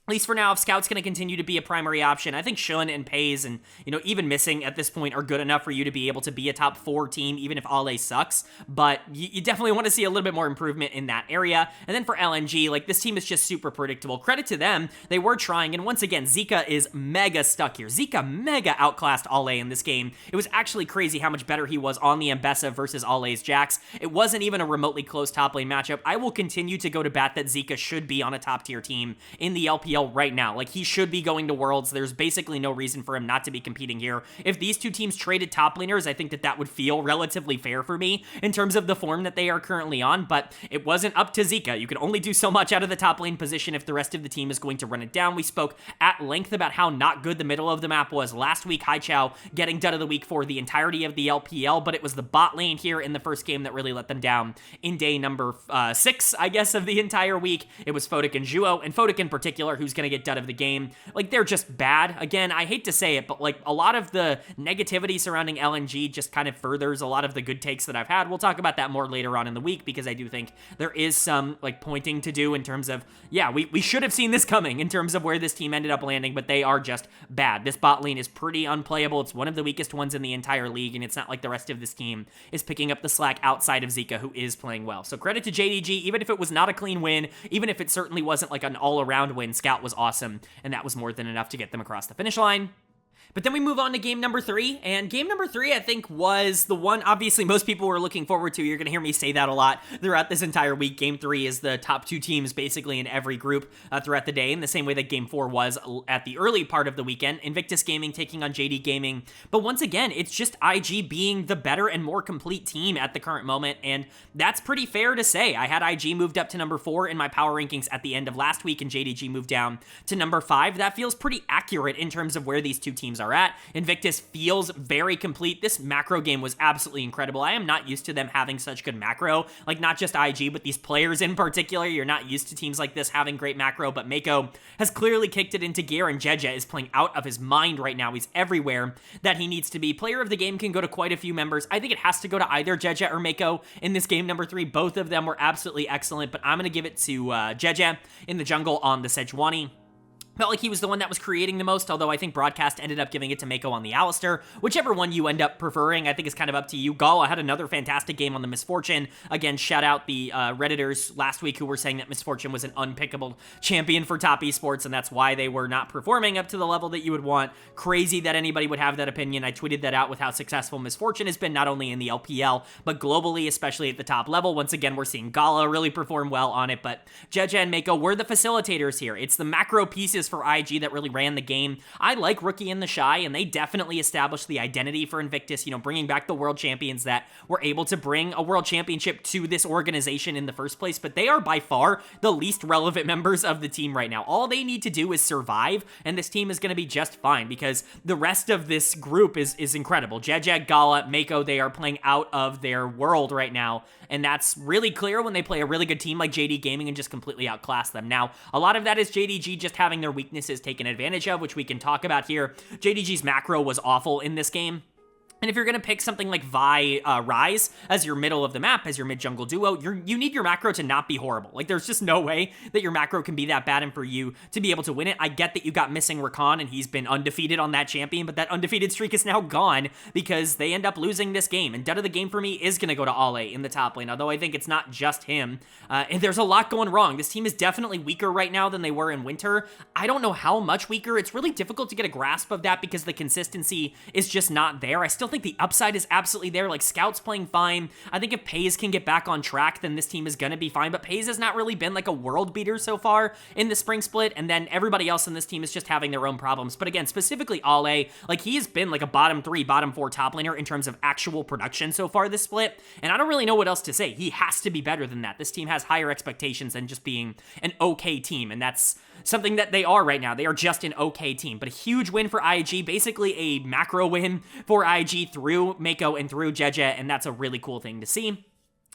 At least for now, if Scout's going to continue to be a primary option, I think Shun and Pays and, even Missing at this point are good enough for you to be able to be a top 4 team, even if Ale sucks. But you definitely want to see a little bit more improvement in that area. And then for LNG, like, this team is just super predictable. Credit to them. They were trying. And once again, Zika is mega stuck here. Zika mega outclassed Ale in this game. It was actually crazy how much better he was on the Mbessa versus Ale's Jax. It wasn't even a remotely close top lane matchup. I will continue to go to bat that Zika should be on a top tier team in the LPL right now. Like, he should be going to Worlds. There's basically no reason for him not to be competing here. If these two teams traded top laners, I think that would feel relatively fair for me in terms of the form that they are currently on, but it wasn't up to Zika. You can only do so much out of the top lane position if the rest of the team is going to run it down. We spoke at length about how not good the middle of the map was last week. Haichao getting dud of the week for the entirety of the LPL, but it was the bot lane here in the first game that really let them down in day number 6, I guess, of the entire week. It was Photic and Zhuo, and Photic in particular, who's going to get dud of the game. Like, they're just bad. Again, I hate to say it, but like, a lot of the negativity surrounding LNG just kind of furthers a lot of the good takes that I've had. We'll talk about that more later on in the week, because I do think there is some like pointing to do in terms of, yeah, we should have seen this coming in terms of where this team ended up landing, but they are just bad. This bot lane is pretty unplayable. It's one of the weakest ones in the entire league, and it's not like the rest of this team is picking up the slack outside of Zika, who is playing well. So credit to JDG, even if it was not a clean win, even if it certainly wasn't like an all-around win, Scout was awesome, and that was more than enough to get them across the finish line. But then we move on to game number 3, and game number 3, I think, was the one obviously most people were looking forward to. You're going to hear me say that a lot throughout this entire week. Game 3 is the top 2 teams basically in every group throughout the day, in the same way that game 4 was at the early part of the weekend. Invictus Gaming taking on JD Gaming. But once again, it's just IG being the better and more complete team at the current moment, and that's pretty fair to say. I had IG moved up to number 4 in my power rankings at the end of last week, and JDG moved down to number 5. That feels pretty accurate in terms of where these two teams are at. Invictus feels very complete. This macro game was absolutely incredible. I am not used to them having such good macro, like not just IG, but these players in particular. You're not used to teams like this having great macro, but Mako has clearly kicked it into gear, and Jeje is playing out of his mind right now. He's everywhere that he needs to be. Player of the game can go to quite a few members. I think it has to go to either Jeje or Mako in this game number 3. Both of them were absolutely excellent, but I'm going to give it to Jeje in the jungle on the Sejuani. Felt like he was the one that was creating the most, although I think Broadcast ended up giving it to Mako on the Alistair. Whichever one you end up preferring, I think is kind of up to you. Gala had another fantastic game on the Misfortune. Again, shout out the Redditors last week who were saying that Misfortune was an unpickable champion for top esports, and that's why they were not performing up to the level that you would want. Crazy that anybody would have that opinion. I tweeted that out with how successful Misfortune has been, not only in the LPL, but globally, especially at the top level. Once again, we're seeing Gala really perform well on it, but Jeje and Mako were the facilitators here. It's the macro pieces for IG that really ran the game. I like Rookie and the Shy, and they definitely established the identity for Invictus, bringing back the world champions that were able to bring a world championship to this organization in the first place, but they are by far the least relevant members of the team right now. All they need to do is survive, and this team is going to be just fine, because the rest of this group is incredible. Jeje, Gala, Mako, they are playing out of their world right now, and that's really clear when they play a really good team like JD Gaming and just completely outclass them. Now, a lot of that is JDG just having their weaknesses taken advantage of, which we can talk about here. JDG's macro was awful in this game. And if you're going to pick something like Vi Rise as your middle of the map, as your mid-jungle duo, you need your macro to not be horrible. Like, there's just no way that your macro can be that bad and for you to be able to win it. I get that you got missing Rakan, and he's been undefeated on that champion, but that undefeated streak is now gone because they end up losing this game. And dud of the game for me is going to go to Ale in the top lane, although I think it's not just him. And there's a lot going wrong. This team is definitely weaker right now than they were in winter. I don't know how much weaker. It's really difficult to get a grasp of that because the consistency is just not there. I still think the upside is absolutely there. Like, Scout's playing fine. I think if Pays can get back on track, then this team is going to be fine. But Pays has not really been like a world beater so far in the spring split. And then everybody else in this team is just having their own problems. But again, specifically Ale, like, he has been like a bottom 3, bottom 4 top laner in terms of actual production so far this split. And I don't really know what else to say. He has to be better than that. This team has higher expectations than just being an okay team. And that's something that they are right now. They are just an okay team, but a huge win for IG, basically a macro win for IG through Mako and through Jeje, and that's a really cool thing to see.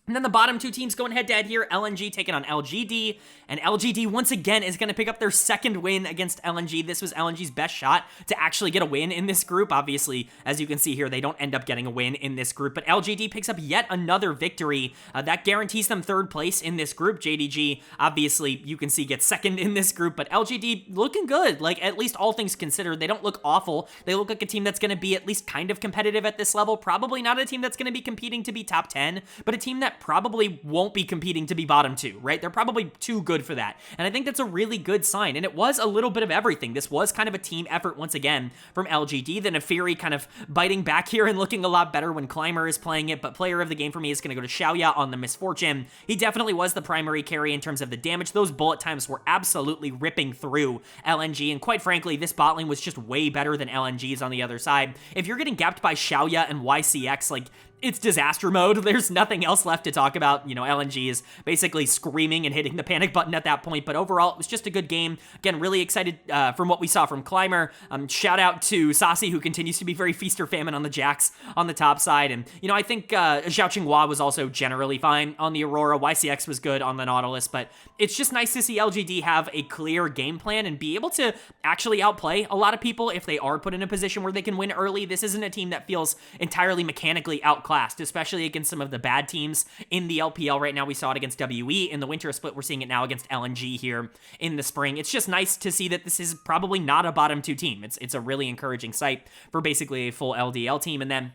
And then the bottom two teams going head-to-head here, LNG taking on LGD, and LGD once again is going to pick up their second win against LNG. This was LNG's best shot to actually get a win in this group. Obviously, as you can see here, they don't end up getting a win in this group, but LGD picks up yet another victory. That guarantees them third place in this group. JDG, obviously, you can see gets second in this group, but LGD looking good. Like, at least all things considered, they don't look awful. They look like a team that's going to be at least kind of competitive at this level. Probably not a team that's going to be competing to be top 10, but a team that probably won't be competing to be bottom 2, right? They're probably too good for that. And I think that's a really good sign. And it was a little bit of everything. This was kind of a team effort once again from LGD. The Nefiri kind of biting back here and looking a lot better when Climber is playing it. But player of the game for me is going to go to Xiaoya on the Misfortune. He definitely was the primary carry in terms of the damage. Those bullet times were absolutely ripping through LNG. And quite frankly, this bot lane was just way better than LNG's on the other side. If you're getting gapped by Xiaoya and YCX, like, it's disaster mode. There's nothing else left to talk about. You know, LNG is basically screaming and hitting the panic button at that point, but overall, it was just a good game. Again, really excited from what we saw from Climber. Shout out to Saucy, who continues to be very feast or famine on the Jax on the top side, and, you know, I think Zhao Qinghua was also generally fine on the Aurora. YCX was good on the Nautilus, but it's just nice to see LGD have a clear game plan and be able to actually outplay a lot of people if they are put in a position where they can win early. This isn't a team that feels entirely mechanically outclassed, especially against some of the bad teams in the LPL right now. We saw it against WE in the winter split. We're seeing it now against LNG here in the spring. It's just nice to see that this is probably not a bottom 2 team. It's a really encouraging sight for basically a full LDL team. And then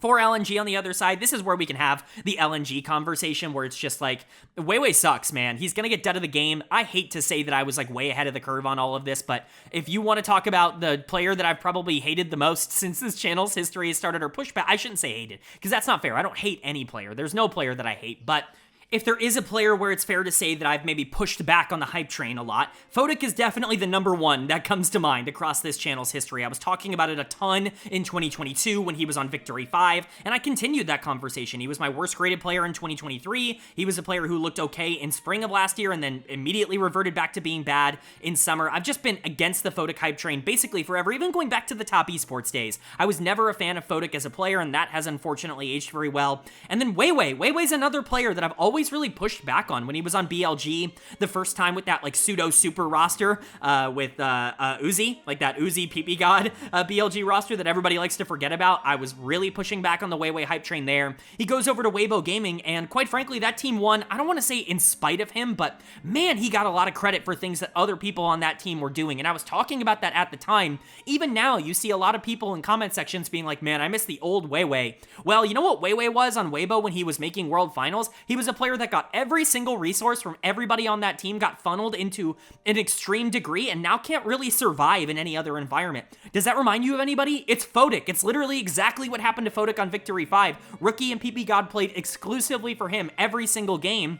for LNG on the other side, this is where we can have the LNG conversation where it's just like, Weiwei sucks, man. He's going to get dead of the game. I hate to say that I was like way ahead of the curve on all of this, but if you want to talk about the player that I've probably hated the most since this channel's history has started, or pushback, I shouldn't say hated, because that's not fair. I don't hate any player. There's no player that I hate, but if there is a player where it's fair to say that I've maybe pushed back on the hype train a lot, Photic is definitely the number one that comes to mind across this channel's history. I was talking about it a ton in 2022 when he was on Victory 5, and I continued that conversation. He was my worst graded player in 2023. He was a player who looked okay in spring of last year and then immediately reverted back to being bad in summer. I've just been against the Photic hype train basically forever, even going back to the top esports days. I was never a fan of Photic as a player, and that has unfortunately aged very well. And then Weiwei's another player that I've always really pushed back on. When he was on BLG the first time with that like pseudo super roster with Uzi, like that Uzi PP God BLG roster that everybody likes to forget about, I was really pushing back on the Weiwei hype train there. He goes over to Weibo Gaming, and quite frankly, that team won. I don't want to say in spite of him, but man, he got a lot of credit for things that other people on that team were doing, and I was talking about that at the time. Even now, you see a lot of people in comment sections being like, man, I miss the old Weiwei. Well, you know what Weiwei was on Weibo when he was making World Finals? He was a player that got every single resource from everybody on that team, got funneled into an extreme degree, and now can't really survive in any other environment. Does that remind you of anybody? It's Photic. It's literally exactly what happened to Photic on Victory 5. Rookie and PP God played exclusively for him every single game.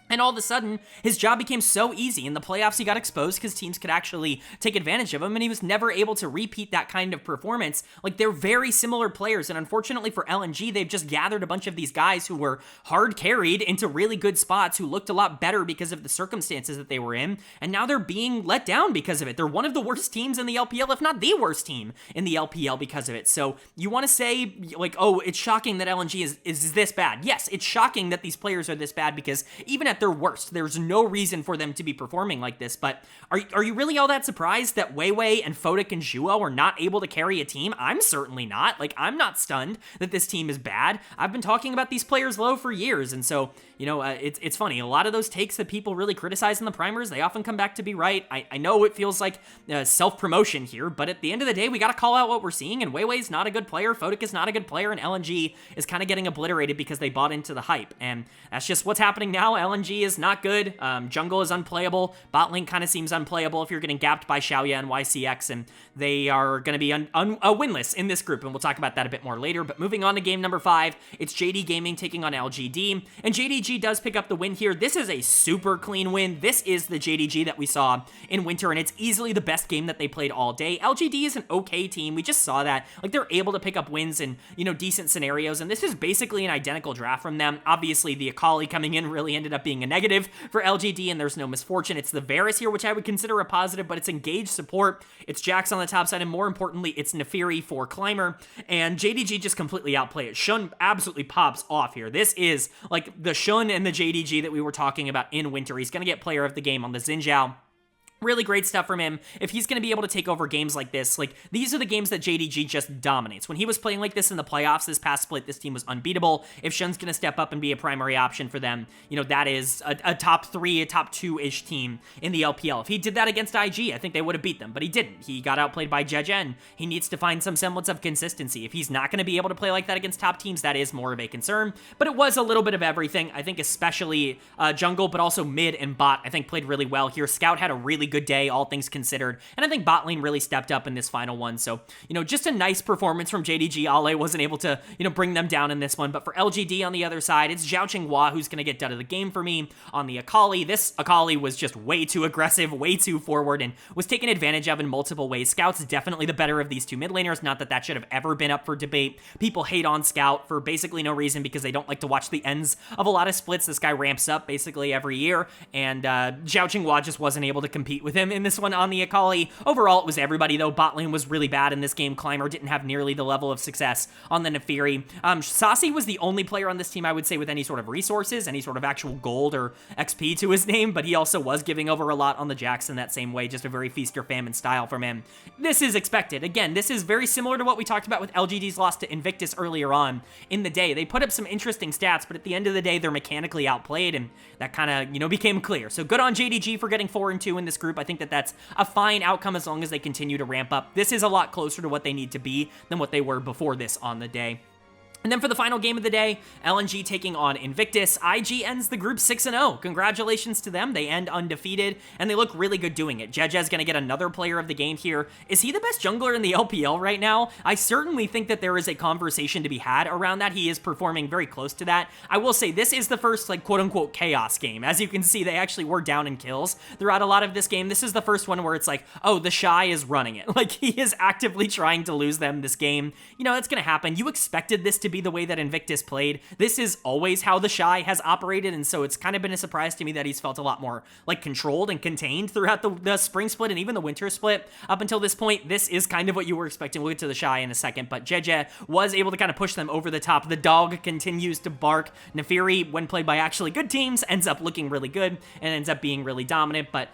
And all of a sudden, his job became so easy. In the playoffs, he got exposed because teams could actually take advantage of him, and he was never able to repeat that kind of performance. Like, they're very similar players, and unfortunately for LNG, they've just gathered a bunch of these guys who were hard carried into really good spots, who looked a lot better because of the circumstances that they were in, and now they're being let down because of it. They're one of the worst teams in the LPL, if not the worst team in the LPL because of it. So you want to say, like, oh, it's shocking that LNG is this bad. Yes, it's shocking that these players are this bad, because even at their worst, there's no reason for them to be performing like this. But are you really all that surprised that Weiwei and Photic and Zhuo are not able to carry a team? I'm certainly not. Like, I'm not stunned that this team is bad. I've been talking about these players low for years, and so, you know, it's funny. A lot of those takes that people really criticize in the primers, they often come back to be right. I know it feels like self-promotion here, but at the end of the day, we got to call out what we're seeing, and Weiwei's not a good player, Photic is not a good player, and LNG is kind of getting obliterated because they bought into the hype, and that's just what's happening now. LNG is not good. Jungle is unplayable. Bot lane kind of seems unplayable if you're getting gapped by Xiaoya and YCX, and they are going to be winless in this group, and we'll talk about that a bit more later. But moving on to game number 5, it's JD Gaming taking on LGD, and JDG does pick up the win here. This is a super clean win. This is the JDG that we saw in winter, and it's easily the best game that they played all day. LGD is an okay team. We just saw that. Like, they're able to pick up wins in, you know, decent scenarios, and this is basically an identical draft from them. Obviously, the Akali coming in really ended up being being a negative for LGD, and there's no misfortune. It's the Varus here, which I would consider a positive, but it's engaged support. It's Jax on the top side, and more importantly, it's Neferi for Climber, and JDG just completely outplay it. Shun absolutely pops off here. This is like the Shun and the JDG that we were talking about in winter. He's going to get player of the game on the Xin Zhao. Really great stuff from him. If he's going to be able to take over games like this, like, these are the games that JDG just dominates. When he was playing like this in the playoffs this past split, this team was unbeatable. If Shun's going to step up and be a primary option for them, you know, that is a top 3, a top 2-ish team in the LPL. If he did that against IG, I think they would have beat them, but he didn't. He got outplayed by Jejen. He needs to find some semblance of consistency. If he's not going to be able to play like that against top teams, that is more of a concern, but it was a little bit of everything. I think especially jungle, but also mid and bot, I think played really well here. Scout had a really good day, all things considered, and I think bot lane really stepped up in this final one. So, you know, just a nice performance from JDG. Ale wasn't able to, you know, bring them down in this one, but for LGD on the other side, it's Zhao Qinghua who's going to get done of the game for me on the Akali. This Akali was just way too aggressive, way too forward, and was taken advantage of in multiple ways. Scout's definitely the better of these two mid laners, not that that should have ever been up for debate. People hate on Scout for basically no reason because they don't like to watch the ends of a lot of splits. This guy ramps up basically every year, and Zhao Qinghua just wasn't able to compete with him in this one on the Akali. Overall, it was everybody, though. Bot lane was really bad in this game. Climber didn't have nearly the level of success on the Neferi. Sasi was the only player on this team, I would say, with any sort of resources, any sort of actual gold or XP to his name, but he also was giving over a lot on the Jax in that same way, just a very feast or famine style from him. This is expected. Again, this is very similar to what we talked about with LGD's loss to Invictus earlier on in the day. They put up some interesting stats, but at the end of the day, they're mechanically outplayed, and that kind of, you know, became clear. So good on JDG for getting 4-2 in this group. I think that that's a fine outcome as long as they continue to ramp up. This is a lot closer to what they need to be than what they were before this on the day. And then for the final game of the day, LNG taking on Invictus. IG ends the group 6-0. Congratulations to them. They end undefeated, and they look really good doing it. Jeje's going to get another player of the game here. Is he the best jungler in the LPL right now? I certainly think that there is a conversation to be had around that. He is performing very close to that. I will say this is the first, like, quote-unquote chaos game. As you can see, they actually were down in kills throughout a lot of this game. This is the first one where it's like, oh, the Shy is running it. Like, he is actively trying to lose them this game. You know, that's going to happen. You expected this to be the way that Invictus played. This is always how the Shy has operated, and so it's kind of been a surprise to me that he's felt a lot more like controlled and contained throughout the spring split and even the winter split up until this point. This is kind of what you were expecting. We'll get to the Shy in a second, but Jeje was able to kind of push them over the top. The dog continues to bark. Neferi, when played by actually good teams, ends up looking really good and ends up being really dominant, but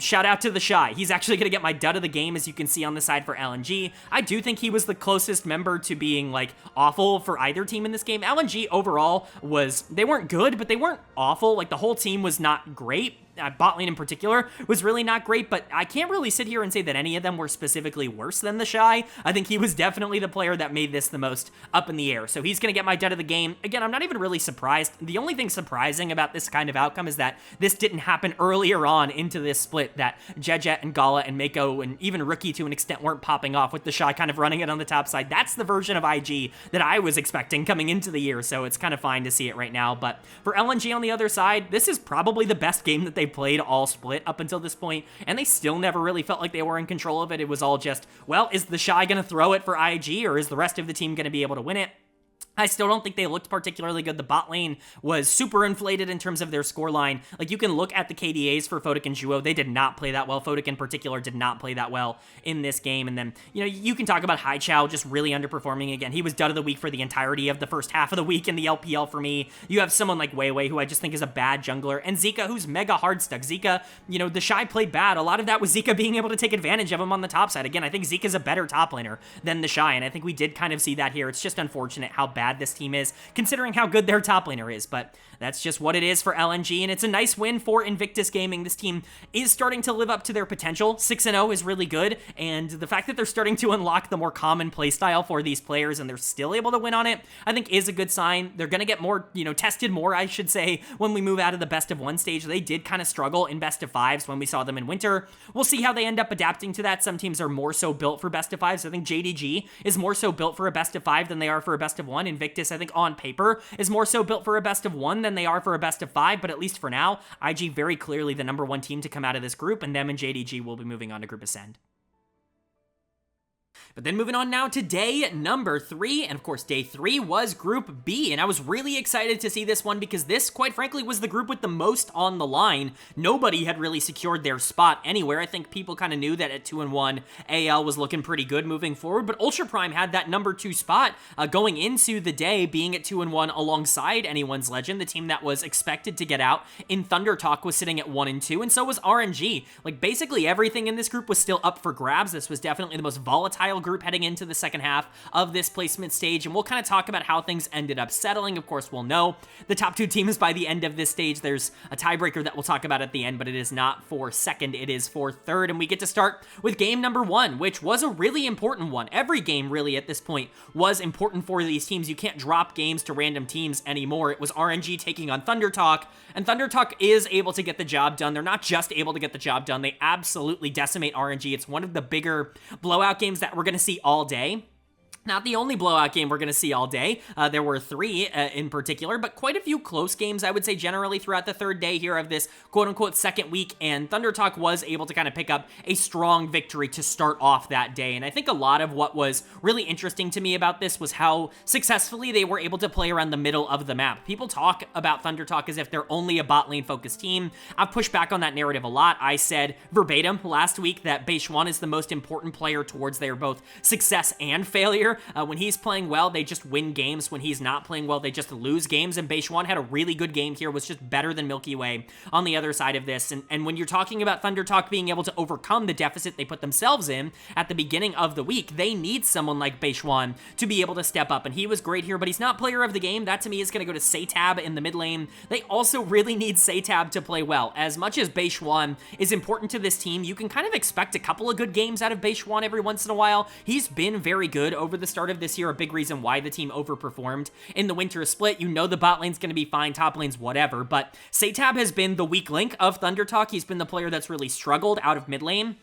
shout out to the Shy. He's actually going to get my dud of the game, as you can see on the side for LNG. I do think he was the closest member to being, like, awful for either team in this game. LNG overall they weren't good, but they weren't awful. Like, the whole team was not great. Bot lane in particular was really not great, but I can't really sit here and say that any of them were specifically worse than the Shy. I think he was definitely the player that made this the most up in the air. So he's going to get my dud of the game. Again, I'm not even really surprised. The only thing surprising about this kind of outcome is that this didn't happen earlier on into this split, that Jeje and Gala and Mako and even Rookie to an extent weren't popping off with the Shy kind of running it on the top side. That's the version of IG that I was expecting coming into the year, so it's kind of fine to see it right now. But for LNG on the other side, this is probably the best game that they played all split up until this point, and they still never really felt like they were in control of it. It was all just, well, is the Shy gonna throw it for IG, or is the rest of the team gonna be able to win it? I still don't think they looked particularly good. The bot lane was super inflated in terms of their scoreline. Like, you can look at the KDAs for Photic and Juo. They did not play that well. Photic in particular did not play that well in this game. And then, you know, you can talk about Hai Chao just really underperforming again. He was dud of the week for the entirety of the first half of the week in the LPL for me. You have someone like Weiwei, who I just think is a bad jungler, and Zika, who's mega hard stuck. Zika, you know, the Shy played bad. A lot of that was Zika being able to take advantage of him on the top side. Again, I think Zika's a better top laner than the Shy, and I think we did kind of see that here. It's just unfortunate how bad this team is, considering how good their top laner is, but that's just what it is for LNG, and it's a nice win for Invictus Gaming. This team is starting to live up to their potential. 6-0 is really good, and the fact that they're starting to unlock the more common playstyle for these players and they're still able to win on it, I think is a good sign. They're going to get more, you know, tested more, I should say, when we move out of the best of one stage. They did kind of struggle in best of fives when we saw them in winter. We'll see how they end up adapting to that. Some teams are more so built for best of fives. I think JDG is more so built for a best of five than they are for a best of one. Invictus, I think, on paper is more so built for a best of one than they are for a best of five, but at least for now, IG very clearly the number one team to come out of this group, and them and JDG will be moving on to Group Ascend. But But then moving on now to day number 3, and of course day 3 was Group B, and I was really excited to see this one because this, quite frankly, was the group with the most on the line. Nobody had really secured their spot anywhere. I think people kind of knew that at 2-1, AL was looking pretty good moving forward, but Ultra Prime had that number 2 spot going into the day, being at 2-1 alongside Anyone's Legend. The team that was expected to get out in Thunder Talk was sitting at 1-2, and so was RNG. Like, basically everything in this group was still up for grabs. This was definitely the most volatile group heading into the second half of this placement stage, and we'll kind of talk about how things ended up settling. Of course, we'll know the top 2 teams by the end of this stage. There's a tiebreaker that we'll talk about at the end, but it is not for second, it is for third, and we get to start with game number 1, which was a really important one. Every game, really, at this point, was important for these teams. You can't drop games to random teams anymore. It was RNG taking on Thunder Talk, and Thunder Talk is able to get the job done. They're not just able to get the job done, they absolutely decimate RNG. It's one of the bigger blowout games that we're going to see all day. Not the only blowout game we're going to see all day. There were 3 in particular, but quite a few close games, I would say, generally throughout the third day here of this quote-unquote second week, and Thunder Talk was able to kind of pick up a strong victory to start off that day. And I think a lot of what was really interesting to me about this was how successfully they were able to play around the middle of the map. People talk about Thunder Talk as if they're only a bot lane focused team. I've pushed back on that narrative a lot. I said verbatim last week that Beishuan is the most important player towards their both success and failure. When he's playing well, they just win games. When he's not playing well, they just lose games, and Beishuan had a really good game here, was just better than Milky Way on the other side of this. And when you're talking about Thunder Talk being able to overcome the deficit they put themselves in at the beginning of the week, they need someone like Beishuan to be able to step up, and he was great here, but he's not player of the game. That, to me, is going to go to Satab in the mid lane. They also really need Satab to play well. As much as Beishuan is important to this team, you can kind of expect a couple of good games out of Beishuan every once in a while. He's been very good over the start of this year, a big reason why the team overperformed in the winter split. You know the bot lane's going to be fine, top lane's whatever, but Satab has been the weak link of Thunder Talk. He's been the player that's really struggled out of mid lane.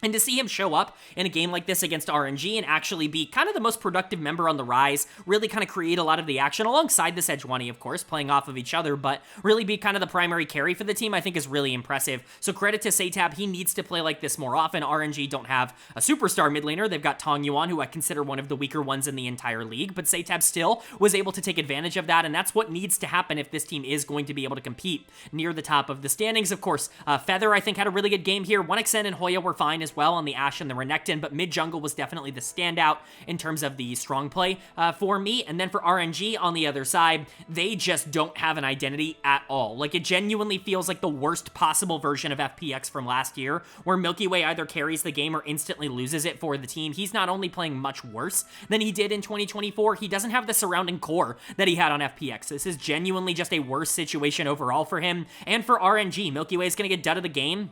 And to see him show up in a game like this against RNG and actually be kind of the most productive member on the rise, really kind of create a lot of the action alongside the Sejuani, of course, playing off of each other, but really be kind of the primary carry for the team, I think is really impressive. So credit to Satab, he needs to play like this more often. RNG don't have a superstar mid laner. They've got Tong Yuan, who I consider one of the weaker ones in the entire league, but Satab still was able to take advantage of that, and that's what needs to happen if this team is going to be able to compete near the top of the standings. Of course, Feather, I think, had a really good game here. 1xN and Hoya were fine as well on the Ashe and the Renekton, but mid-jungle was definitely the standout in terms of the strong play for me. And then for RNG on the other side, they just don't have an identity at all. Like, it genuinely feels like the worst possible version of FPX from last year, where Milky Way either carries the game or instantly loses it for the team. He's not only playing much worse than he did in 2024, he doesn't have the surrounding core that he had on FPX. This is genuinely just a worse situation overall for him. And for RNG, Milky Way is going to get dud of the game.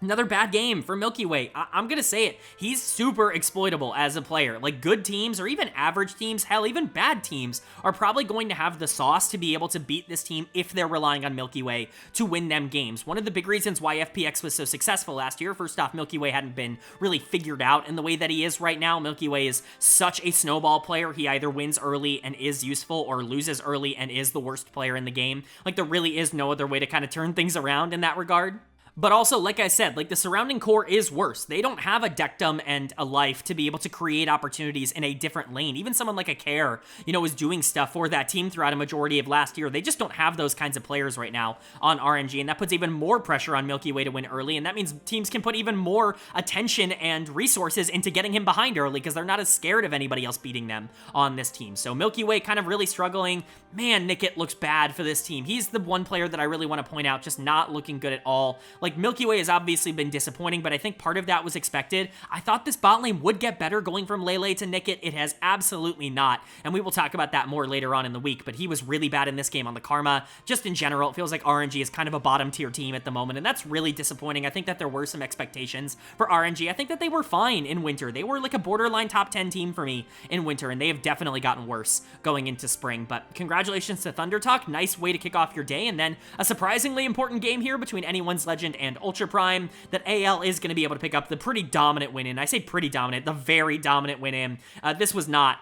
Another bad game for Milky Way. I'm going to say it. He's super exploitable as a player. Like, good teams or even average teams, hell, even bad teams are probably going to have the sauce to be able to beat this team if they're relying on Milky Way to win them games. One of the big reasons why FPX was so successful last year, first off, Milky Way hadn't been really figured out in the way that he is right now. Milky Way is such a snowball player. He either wins early and is useful or loses early and is the worst player in the game. Like, there really is no other way to kind of turn things around in that regard. But also, like I said, like, the surrounding core is worse. They don't have a Dectum and a Life to be able to create opportunities in a different lane. Even someone like a Care, was doing stuff for that team throughout a majority of last year. They just don't have those kinds of players right now on RNG, and that puts even more pressure on Milky Way to win early, and that means teams can put even more attention and resources into getting him behind early because they're not as scared of anybody else beating them on this team. So Milky Way kind of really struggling. Man, Nickit looks bad for this team. He's the one player that I really want to point out, just not looking good at all. Like, Milky Way has obviously been disappointing, but I think part of that was expected. I thought this bot lane would get better going from Lele to Nickit. It has absolutely not, and we will talk about that more later on in the week, but he was really bad in this game on the Karma. Just in general, it feels like RNG is kind of a bottom tier team at the moment, and that's really disappointing. I think that there were some expectations for RNG. I think that they were fine in winter. They were like a borderline top 10 team for me in winter, and they have definitely gotten worse going into spring, but congratulations to Thunder Talk. Nice way to kick off your day, and then a surprisingly important game here between Anyone's Legend Sand and Ultra Prime, that AL is going to be able to pick up the pretty dominant win in. I say pretty dominant, the very dominant win in. This was not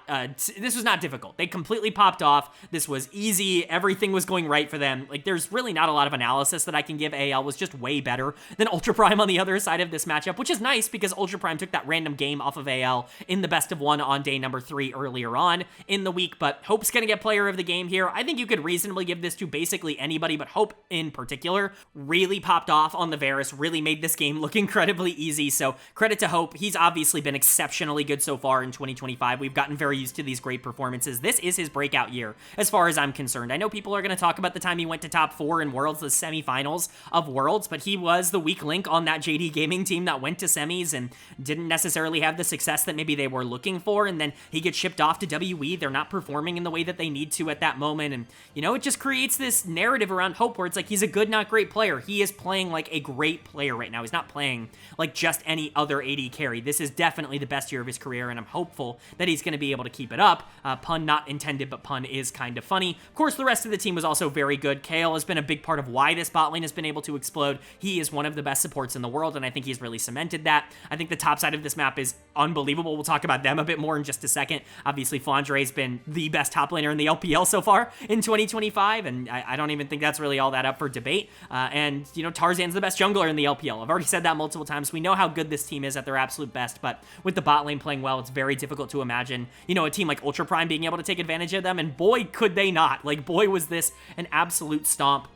difficult. They completely popped off. This was easy. Everything was going right for them. Like, there's really not a lot of analysis that I can give. AL was just way better than Ultra Prime on the other side of this matchup, which is nice because Ultra Prime took that random game off of AL in the best of 1 on day number 3 earlier on in the week, but Hope's going to get player of the game here. I think you could reasonably give this to basically anybody, but Hope in particular really popped off on the Varus, really made this game look incredibly easy, so credit to Hope. He's obviously been exceptionally good so far in 2025. We've gotten very used to these great performances. This is his breakout year, as far as I'm concerned. I know people are going to talk about the time he went to top 4 in Worlds, the semifinals of Worlds, but he was the weak link on that JD Gaming team that went to semis and didn't necessarily have the success that maybe they were looking for, and then he gets shipped off to WE. They're not performing in the way that they need to at that moment, and you know, it just creates this narrative around Hope where it's like he's a good, not great player. He is playing like a great player right now. He's not playing like just any other AD carry. This is definitely the best year of his career, and I'm hopeful that he's going to be able to keep it up. Pun not intended, but pun is kind of funny. Of course, the rest of the team was also very good. Kale has been a big part of why this bot lane has been able to explode. He is one of the best supports in the world, and I think he's really cemented that. I think the top side of this map is unbelievable. We'll talk about them a bit more in just a second. Obviously, Flandre's been the best top laner in the LPL so far in 2025, and I don't even think that's really all that up for debate. And, you know, Tarzan's the best jungler in the LPL. I've already said that multiple times. We know how good this team is at their absolute best, but with the bot lane playing well, it's very difficult to imagine, you know, a team like Ultra Prime being able to take advantage of them, and boy, could they not. Like, boy, was this an absolute stomp.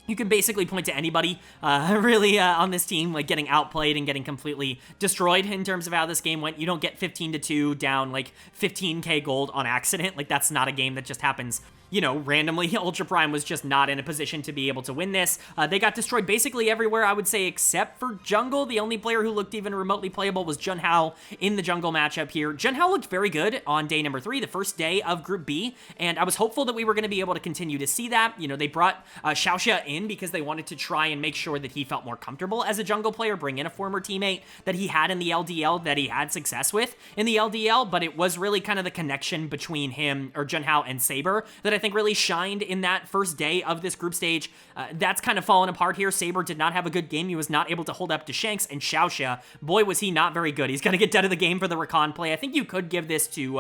You can basically point to anybody, really, on this team, like, getting outplayed and getting completely destroyed in terms of how this game went. You don't get 15-2 down, like, 15k gold on accident. Like, that's not a game that just happens, you know, randomly. Ultra Prime was just not in a position to be able to win this. They got destroyed basically everywhere, I would say, except for jungle. The only player who looked even remotely playable was Junhao in the jungle matchup here. Junhao looked very good on day number 3, the first day of Group B, and I was hopeful that we were going to be able to continue to see that. You know, they brought Xiaoxia in because they wanted to try and make sure that he felt more comfortable as a jungle player, bring in a former teammate that he had in the LDL, that he had success with in the LDL, but it was really kind of the connection between him, or Junhao, and Saber that I think really shined in that first day of this group stage. That's kind of fallen apart here. Saber did not have a good game. He was not able to hold up to Shanks, and Xiaoxia, boy, was he not very good. He's going to get dead of the game for the recon play. I think you could give this to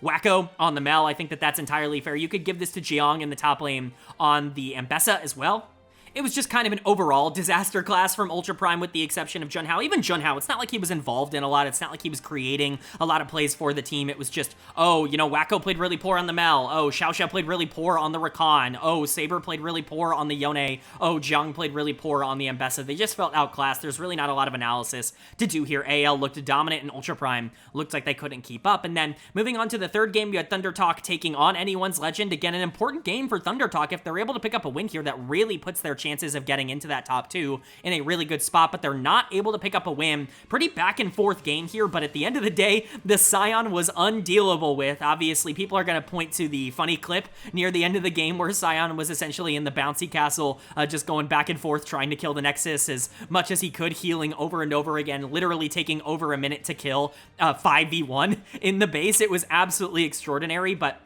Wacko on the Mel. I think that that's entirely fair. You could give this to Jiang in the top lane on the Ambessa as well. It was just kind of an overall disaster class from Ultra Prime with the exception of Junhao. Even Junhao, it's not like he was involved in a lot. It's not like he was creating a lot of plays for the team. It was just, oh, you know, Wacko played really poor on the Mel. Oh, Xiaoxia played really poor on the Rakan. Oh, Saber played really poor on the Yone. Oh, Jiang played really poor on the Ambessa. They just felt outclassed. There's really not a lot of analysis to do here. AL looked dominant, and Ultra Prime looked like they couldn't keep up. And then moving on to the third game, you had Thunder Talk taking on Anyone's Legend. Again, an important game for Thunder Talk. If they're able to pick up a win here, that really puts their chances of getting into that top 2 in a really good spot, but they're not able to pick up a win. Pretty back and forth game here, but at the end of the day, the Sion was undealable with. Obviously, people are going to point to the funny clip near the end of the game where Sion was essentially in the bouncy castle, just going back and forth trying to kill the Nexus as much as he could, healing over and over again, literally taking over a minute to kill 5v1 in the base. It was absolutely extraordinary, but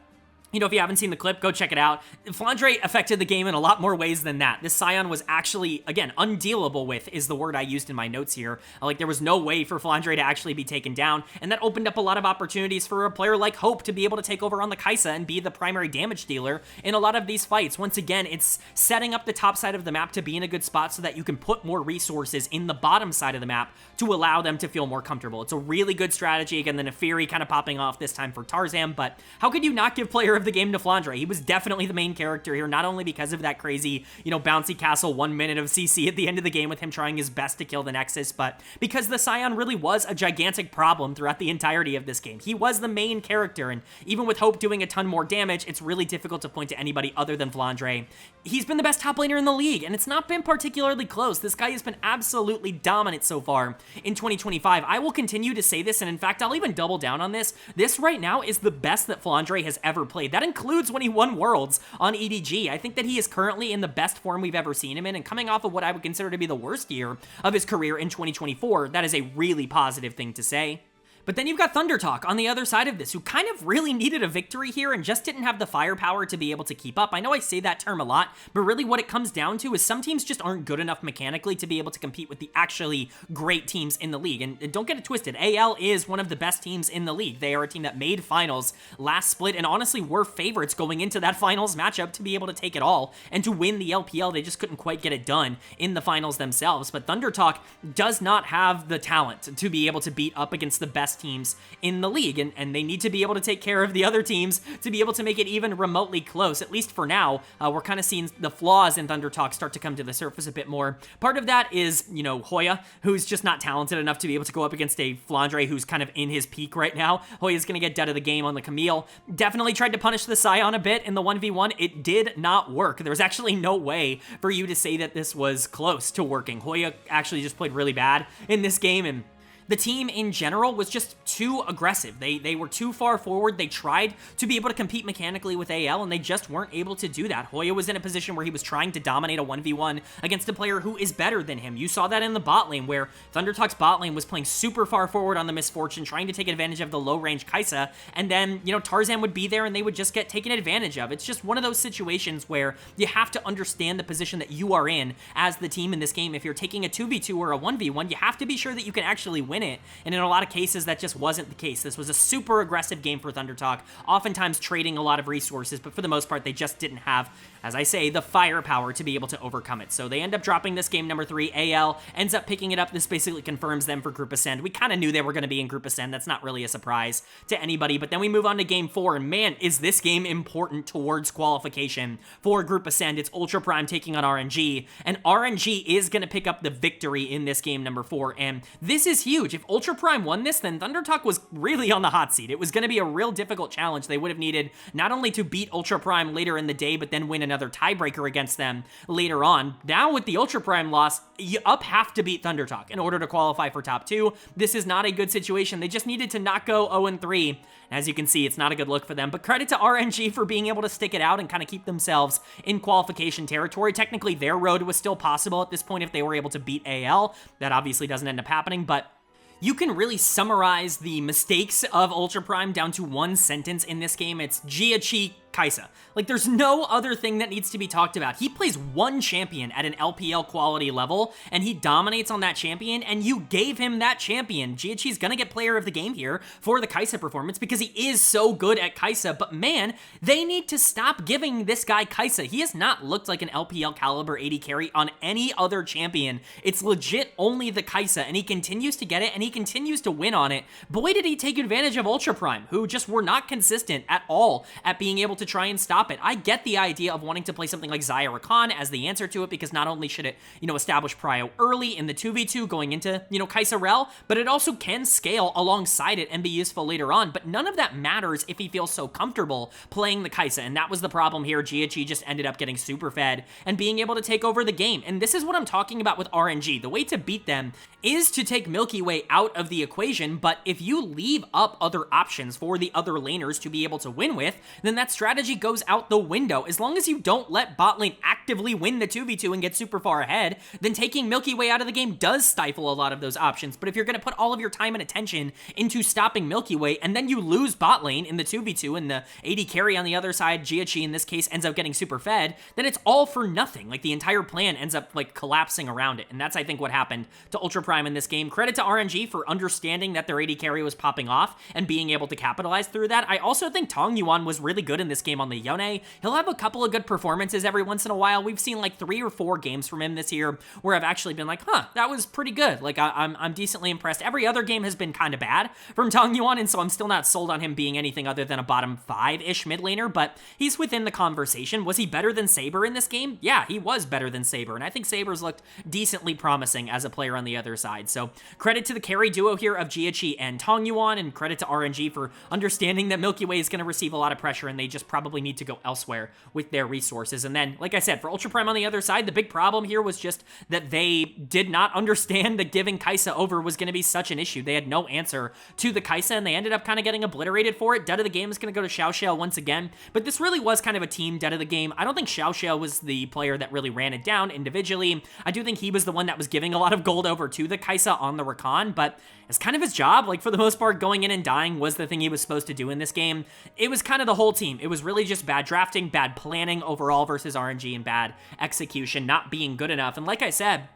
you know, if you haven't seen the clip, go check it out. Flandre affected the game in a lot more ways than that. This Sion was actually, again, undealable with is the word I used in my notes here. Like, there was no way for Flandre to actually be taken down, and that opened up a lot of opportunities for a player like Hope to be able to take over on the Kai'Sa and be the primary damage dealer in a lot of these fights. Once again, it's setting up the top side of the map to be in a good spot so that you can put more resources in the bottom side of the map to allow them to feel more comfortable. It's a really good strategy. Again, the Neferi kind of popping off this time for Tarzan, but how could you not give player of the game to Flandre? He was definitely the main character here, not only because of that crazy, you know, bouncy castle 1 minute of CC at the end of the game with him trying his best to kill the Nexus, but because the Sion really was a gigantic problem throughout the entirety of this game. He was the main character, and even with Hope doing a ton more damage, it's really difficult to point to anybody other than Flandre. He's been the best top laner in the league, and it's not been particularly close. This guy has been absolutely dominant so far in 2025. I will continue to say this, and in fact, I'll even double down on this. This right now is the best that Flandre has ever played. That includes when he won Worlds on EDG. I think that he is currently in the best form we've ever seen him in, and coming off of what I would consider to be the worst year of his career in 2024, that is a really positive thing to say. But then you've got ThunderTalk on the other side of this, who kind of really needed a victory here and just didn't have the firepower to be able to keep up. I know I say that term a lot, but really what it comes down to is some teams just aren't good enough mechanically to be able to compete with the actually great teams in the league. And don't get it twisted, AL is one of the best teams in the league. They are a team that made finals last split and honestly were favorites going into that finals matchup to be able to take it all and to win the LPL. They just couldn't quite get it done in the finals themselves. But ThunderTalk does not have the talent to be able to beat up against the best teams in the league, and they need to be able to take care of the other teams to be able to make it even remotely close. At least for now, we're kind of seeing the flaws in ThunderTalk start to come to the surface a bit more. Part of that is, you know, Hoya, who's just not talented enough to be able to go up against a Flandre who's kind of in his peak right now. Hoya's going to get dead of the game on the Camille. Definitely tried to punish the Sion a bit in the 1v1. It did not work. There was actually no way for you to say that this was close to working. Hoya actually just played really bad in this game, and the team in general was just too aggressive. They were too far forward. They tried to be able to compete mechanically with AL, and they just weren't able to do that. Hoya was in a position where he was trying to dominate a 1v1 against a player who is better than him. You saw that in the bot lane, where ThunderTalk's bot lane was playing super far forward on the Misfortune, trying to take advantage of the low-range Kai'Sa, and then, you know, Tarzan would be there, and they would just get taken advantage of. It's just one of those situations where you have to understand the position that you are in as the team in this game. If you're taking a 2v2 or a 1v1, you have to be sure that you can actually win it, and in a lot of cases that just wasn't the case. This was a super aggressive game for ThunderTalk, oftentimes trading a lot of resources, but for the most part they just didn't have, as I say, the firepower to be able to overcome it. So they end up dropping this game number 3. AL ends up picking it up. This basically confirms them for Group Ascend. We kind of knew they were going to be in Group Ascend. That's not really a surprise to anybody, but then we move on to game 4, and man, is this game important towards qualification for Group Ascend. It's Ultra Prime taking on RNG, and RNG is going to pick up the victory in this game number 4, and this is huge. If Ultra Prime won this, then ThunderTalk was really on the hot seat. It was going to be a real difficult challenge. They would have needed not only to beat Ultra Prime later in the day, but then win another tiebreaker against them later on. Now with the Ultra Prime loss, you have to beat ThunderTalk in order to qualify for top 2. This is not a good situation. They just needed to not go 0-3. As you can see, it's not a good look for them, but credit to RNG for being able to stick it out and kind of keep themselves in qualification territory. Technically, their road was still possible at this point if they were able to beat AL. That obviously doesn't end up happening, but you can really summarize the mistakes of Ultra Prime down to one sentence in this game. It's Jiachi Kai'Sa. Like, there's no other thing that needs to be talked about. He plays one champion at an LPL quality level, and he dominates on that champion, and you gave him that champion. Jiachi's gonna get player of the game here for the Kai'Sa performance because he is so good at Kai'Sa, but man, they need to stop giving this guy Kai'Sa. He has not looked like an LPL caliber AD carry on any other champion. It's legit only the Kai'Sa, and he continues to get it, and he continues to win on it. Boy, did he take advantage of Ultra Prime, who just were not consistent at all at being able to try and stop it. I get the idea of wanting to play something like Xayah Rakan as the answer to it, because not only should it, you know, establish prio early in the 2v2 going into, you know, Kai'Sa Rel, but it also can scale alongside it and be useful later on, but none of that matters if he feels so comfortable playing the Kai'Sa, and that was the problem here. Jiachi just ended up getting super fed and being able to take over the game, and this is what I'm talking about with RNG. The way to beat them is to take Milky Way out of the equation, but if you leave up other options for the other laners to be able to win with, then that strategy goes out the window. As long as you don't let bot lane actively win the 2v2 and get super far ahead, then taking Milky Way out of the game does stifle a lot of those options. But if you're going to put all of your time and attention into stopping Milky Way, and then you lose bot lane in the 2v2, and the AD carry on the other side, Jiachi in this case, ends up getting super fed, then it's all for nothing. Like, the entire plan ends up, like, collapsing around it, and that's, I think, what happened to Ultra Prime in this game. Credit to RNG for understanding that their AD carry was popping off and being able to capitalize through that. I also think Tong Yuan was really good in this game on the Yone. He'll have a couple of good performances every once in a while. We've seen like 3 or 4 games from him this year where I've actually been like, huh, that was pretty good. Like, I'm decently impressed. Every other game has been kind of bad from Tong Yuan, and so I'm still not sold on him being anything other than a bottom 5-ish mid laner, but he's within the conversation. Was he better than Saber in this game? Yeah, he was better than Saber, and I think Saber's looked decently promising as a player on the other side. So credit to the carry duo here of Jiachi and Tong Yuan, and credit to RNG for understanding that Milky Way is going to receive a lot of pressure, and they just probably need to go elsewhere with their resources. And then, like I said, for Ultra Prime on the other side, the big problem here was just that they did not understand that giving Kai'Sa over was going to be such an issue. They had no answer to the Kai'Sa, and they ended up kind of getting obliterated for it. Dead of the game is going to go to Xiao once again, but this really was kind of a team dead of the game. I don't think Xiao was the player that really ran it down individually. I do think he was the one that was giving a lot of gold over to the Kai'Sa on the Rakan, but it's kind of his job. Like, for the most part, going in and dying was the thing he was supposed to do in this game. It was kind of the whole team. It was really just bad drafting, bad planning overall versus RNG, and bad execution, not being good enough. And like I said,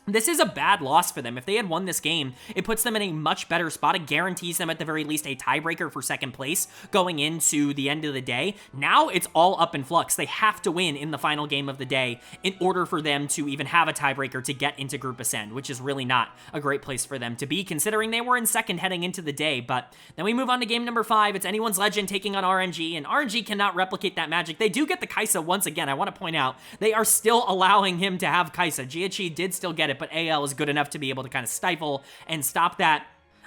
this is a bad loss for them. If they had won this game, it puts them in a much better spot. It guarantees them at the very least a tiebreaker for second place going into the end of the day. Now it's all up in flux. They have to win in the final game of the day in order for them to even have a tiebreaker to get into Group Ascend, which is really not a great place for them to be, considering they were in second heading into the day. But then we move on to game number 5. It's Anyone's Legend taking on RNG, and RNG cannot replicate that magic. They do get the Kai'Sa once again. I want to point out, they are still allowing him to have Kai'Sa. Jia did still get it, but AL is good enough to be able to kind of stifle and stop that.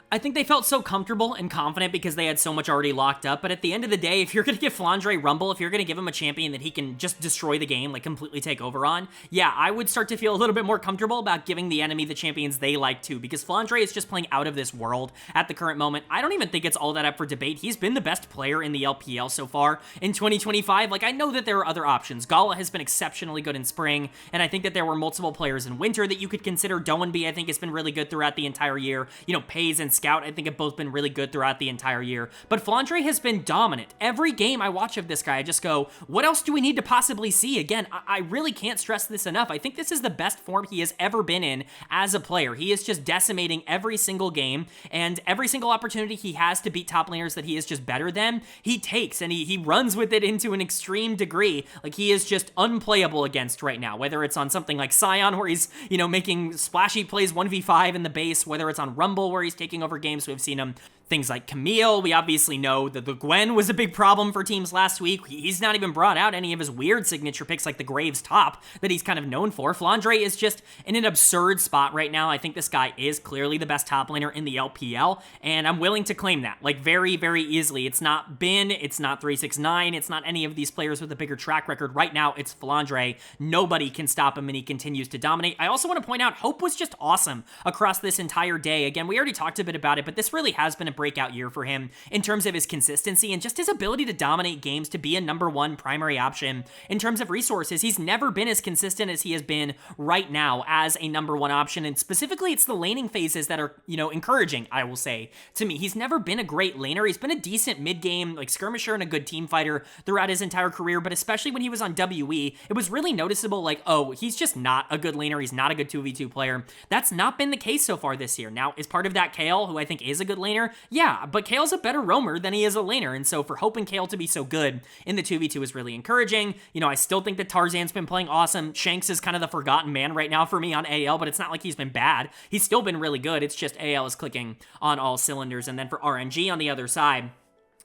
I think they felt so comfortable and confident because they had so much already locked up, but at the end of the day, if you're going to give Flandre Rumble, if you're going to give him a champion that he can just destroy the game, like completely take over on, yeah, I would start to feel a little bit more comfortable about giving the enemy the champions they like too, because Flandre is just playing out of this world at the current moment. I don't even think it's all that up for debate. He's been the best player in the LPL so far in 2025. Like, I know that there are other options. Gala has been exceptionally good in spring, and I think that there were multiple players in winter that you could consider. Doenby, I think, has been really good throughout the entire year. You know, Pays and Scout, I think, have both been really good throughout the entire year. But Flandre has been dominant. Every game I watch of this guy, I just go, what else do we need to possibly see? Again, I really can't stress this enough. I think this is the best form he has ever been in as a player. He is just decimating every single game, and every single opportunity he has to beat top laners that he is just better than, he takes, and he runs with it into an extreme degree. Like, he is just unplayable against right now, whether it's on something like Sion, where he's, you know, making splashy plays 1v5 in the base, whether it's on Rumble, where he's taking over games. We've seen him things like Camille. We obviously know that the Gwen was a big problem for teams last week. He's not even brought out any of his weird signature picks like the Graves top that he's kind of known for. Flandre is just in an absurd spot right now. I think this guy is clearly the best top laner in the LPL, and I'm willing to claim that, like, very, very easily. It's not Bin, it's not 369, it's not any of these players with a bigger track record. Right now, it's Flandre. Nobody can stop him, and he continues to dominate. I also want to point out, Hope was just awesome across this entire day. Again, we already talked a bit about it, but this really has been a breakout year for him in terms of his consistency and just his ability to dominate games, to be a #1 primary option in terms of resources. He's never been as consistent as he has been right now as a #1 option, and specifically it's the laning phases that are, you know, encouraging, I will say, to me. He's never been a great laner. He's been a decent mid-game, like, skirmisher and a good team fighter throughout his entire career, but especially when he was on WE, it was really noticeable, like, oh, he's just not a good laner. He's not a good 2v2 player. That's not been the case so far this year. Now, is part of that Kayle, who I think is a good laner? Yeah, but Kale's a better roamer than he is a laner, and so for Hope and Kayle to be so good in the 2v2 is really encouraging. You know, I still think that Tarzan's been playing awesome. Shanks is kind of the forgotten man right now for me on AL, but it's not like he's been bad. He's still been really good. It's just AL is clicking on all cylinders. And then for RNG on the other side,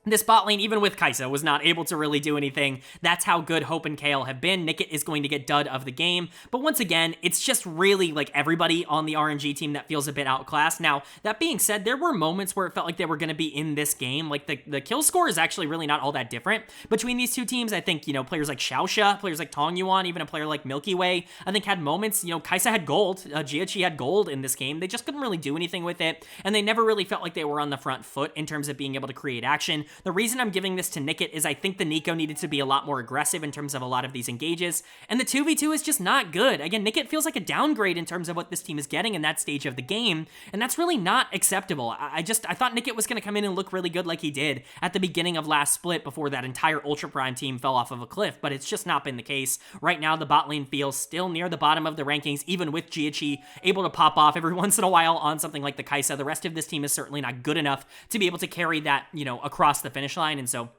this bot lane, even with Kai'Sa, was not able to really do anything. That's how good Hope and Kayle have been. Nickit is going to get dud of the game. But once again, it's just really like everybody on the RNG team that feels a bit outclassed. Now, that being said, there were moments where it felt like they were going to be in this game. Like, the kill score is actually really not all that different between these two teams. I think, you know, players like Xiaoxia, players like Tong Yuan, even a player like Milky Way, I think had moments. You know, Kai'Sa had gold. Jia had gold in this game. They just couldn't really do anything with it. And they never really felt like they were on the front foot in terms of being able to create action. The reason I'm giving this to Nickit is I think the Nico needed to be a lot more aggressive in terms of a lot of these engages, and the 2v2 is just not good. Again, Nickit feels like a downgrade in terms of what this team is getting in that stage of the game, and that's really not acceptable. I thought Nickit was going to come in and look really good like he did at the beginning of last split before that entire Ultra Prime team fell off of a cliff, but it's just not been the case. Right now, the bot lane feels still near the bottom of the rankings, even with Jia able to pop off every once in a while on something like the Kai'Sa. The rest of this team is certainly not good enough to be able to carry that, you know, across the finish line, and so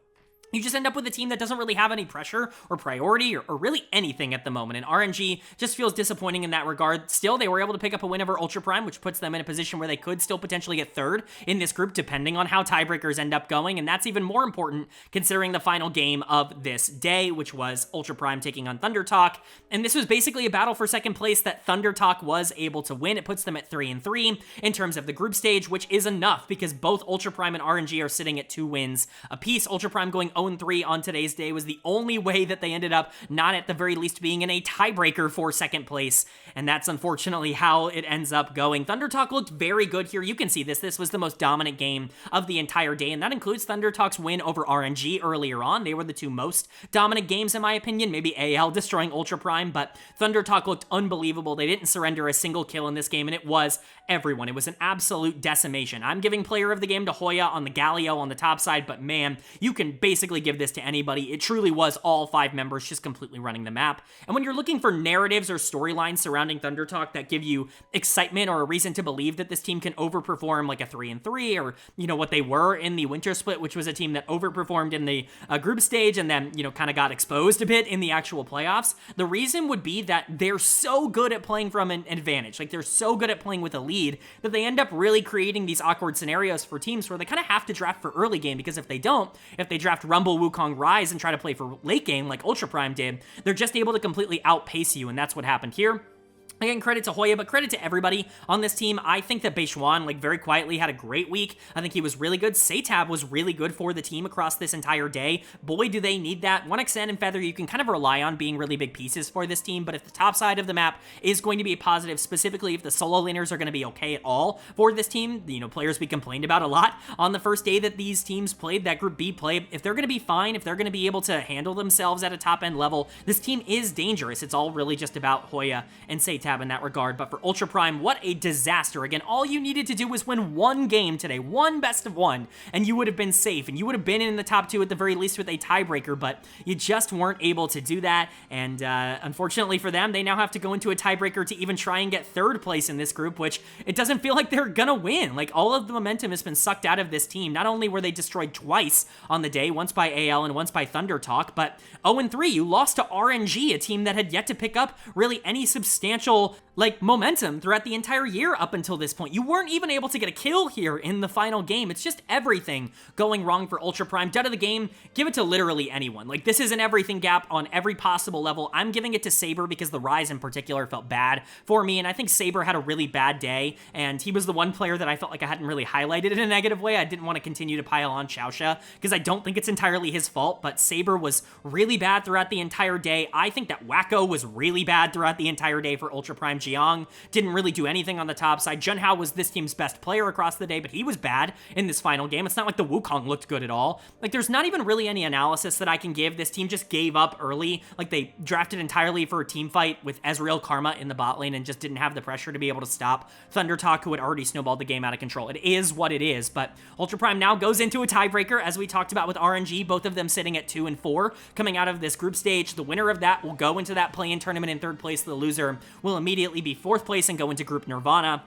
you just end up with a team that doesn't really have any pressure or priority or really anything at the moment. And RNG just feels disappointing in that regard. Still, they were able to pick up a win over Ultra Prime, which puts them in a position where they could still potentially get third in this group, depending on how tiebreakers end up going. And that's even more important considering the final game of this day, which was Ultra Prime taking on Thunder Talk. And this was basically a battle for second place that Thunder Talk was able to win. It puts them at 3-3 in terms of the group stage, which is enough because both Ultra Prime and RNG are sitting at 2 wins apiece. Ultra Prime going 0-3 on today's day was the only way that they ended up not at the very least being in a tiebreaker for second place, and that's unfortunately how it ends up going. ThunderTalk looked very good here. You can see this. This was the most dominant game of the entire day, and that includes ThunderTalk's win over RNG earlier on. They were the two most dominant games, in my opinion. Maybe AL destroying Ultra Prime, but ThunderTalk looked unbelievable. They didn't surrender a single kill in this game, and it was everyone. It was an absolute decimation. I'm giving player of the game to Hoya on the Galio on the top side, but man, you can basically give this to anybody. It truly was all 5 members just completely running the map. And when you're looking for narratives or storylines surrounding ThunderTalk that give you excitement or a reason to believe that this team can overperform like a 3-3, or, you know, what they were in the winter split, which was a team that overperformed in the group stage and then, you know, kind of got exposed a bit in the actual playoffs, the reason would be that they're so good at playing from an advantage. Like, they're so good at playing with a lead that they end up really creating these awkward scenarios for teams where they kind of have to draft for early game, because if they don't, if they draft Rumble, Wukong, Rise and try to play for late game like Ultra Prime did, they're just able to completely outpace you, and that's what happened here. Again, credit to Hoya, but credit to everybody on this team. I think that Beishwan, like, very quietly had a great week. I think he was really good. Satab was really good for the team across this entire day. Boy, do they need that. 1xN and Feather, you can kind of rely on being really big pieces for this team, but if the top side of the map is going to be a positive, specifically if the solo laners are going to be okay at all for this team, you know, players we complained about a lot on the first day that these teams played, that Group B play, if they're going to be fine, if they're going to be able to handle themselves at a top-end level, this team is dangerous. It's all really just about Hoya and Satab in that regard. But for Ultra Prime, what a disaster. Again, all you needed to do was win one game today, one best of one, and you would have been safe, and you would have been in the top 2 at the very least with a tiebreaker, but you just weren't able to do that, and unfortunately for them, they now have to go into a tiebreaker to even try and get 3rd place in this group, which it doesn't feel like they're gonna win. Like, all of the momentum has been sucked out of this team. Not only were they destroyed twice on the day, once by AL and once by ThunderTalk, but 0-3, you lost to RNG, a team that had yet to pick up really any substantial, like, momentum throughout the entire year up until this point. You weren't even able to get a kill here in the final game. It's just everything going wrong for Ultra Prime. Dud of the game, give it to literally anyone. Like, this is an everything gap on every possible level. I'm giving it to Saber because the Rise in particular felt bad for me, and I think Saber had a really bad day, and he was the one player that I felt like I hadn't really highlighted in a negative way. I didn't want to continue to pile on Xiaoxia because I don't think it's entirely his fault, but Saber was really bad throughout the entire day. I think that Wacko was really bad throughout the entire day for Ultra Prime. Jiang didn't really do anything on the top side. Junhao was this team's best player across the day, but he was bad in this final game. It's not like the Wukong looked good at all. Like, there's not even really any analysis that I can give. This team just gave up early. Like, they drafted entirely for a team fight with Ezreal Karma in the bot lane and just didn't have the pressure to be able to stop ThunderTalk, who had already snowballed the game out of control. It is what it is, but Ultra Prime now goes into a tiebreaker, as we talked about with RNG, both of them sitting at 2 and 4 coming out of this group stage. The winner of that will go into that play-in tournament in 3rd place. The loser will immediately be 4th place and go into Group Nirvana.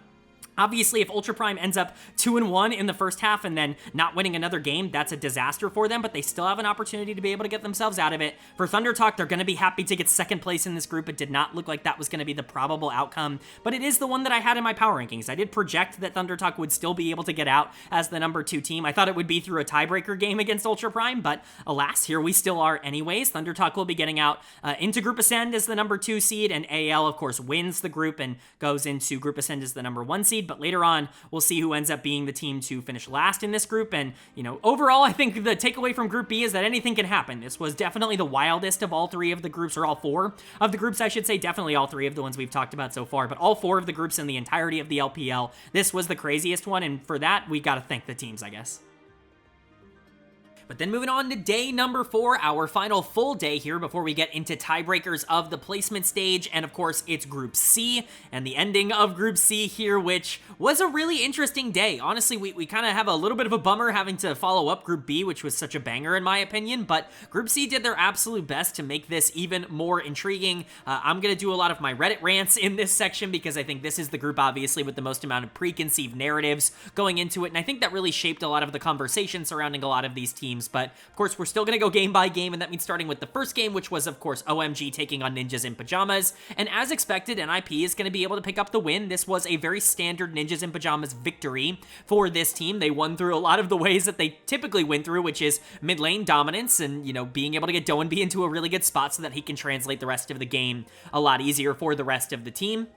Obviously, if Ultra Prime ends up 2-1 in the first half and then not winning another game, that's a disaster for them, but they still have an opportunity to be able to get themselves out of it. For ThunderTalk, they're going to be happy to get 2nd place in this group. It did not look like that was going to be the probable outcome, but it is the one that I had in my power rankings. I did project that ThunderTalk would still be able to get out as the number 2 team. I thought it would be through a tiebreaker game against Ultra Prime, but alas, here we still are anyways. ThunderTalk will be getting out into Group Ascend as the number 2 seed, and AL, of course, wins the group and goes into Group Ascend as the number 1 seed, but later on, we'll see who ends up being the team to finish last in this group. And, you know, overall, I think the takeaway from Group B is that anything can happen. This was definitely the wildest of all 3 of the groups, or all 4 of the groups, I should say. Definitely all 3 of the ones we've talked about so far, but all 4 of the groups in the entirety of the LPL. This was the craziest one, and for that, we got to thank the teams, I guess. But then moving on to day number 4, our final full day here before we get into tiebreakers of the placement stage. And of course, it's Group C and the ending of Group C here, which was a really interesting day. Honestly, we kind of have a little bit of a bummer having to follow up Group B, which was such a banger in my opinion, but Group C did their absolute best to make this even more intriguing. I'm going to do a lot of my Reddit rants in this section because I think this is the group, obviously, with the most amount of preconceived narratives going into it, and I think that really shaped a lot of the conversation surrounding a lot of these teams. But of course, we're still going to go game by game, and that means starting with the first game, which was, of course, OMG taking on Ninjas in Pajamas. And as expected, NIP is going to be able to pick up the win. This was a very standard Ninjas in Pajamas victory for this team. They won through a lot of the ways that they typically win through, which is mid lane dominance and, you know, being able to get Doinb into a really good spot so that he can translate the rest of the game a lot easier for the rest of the team.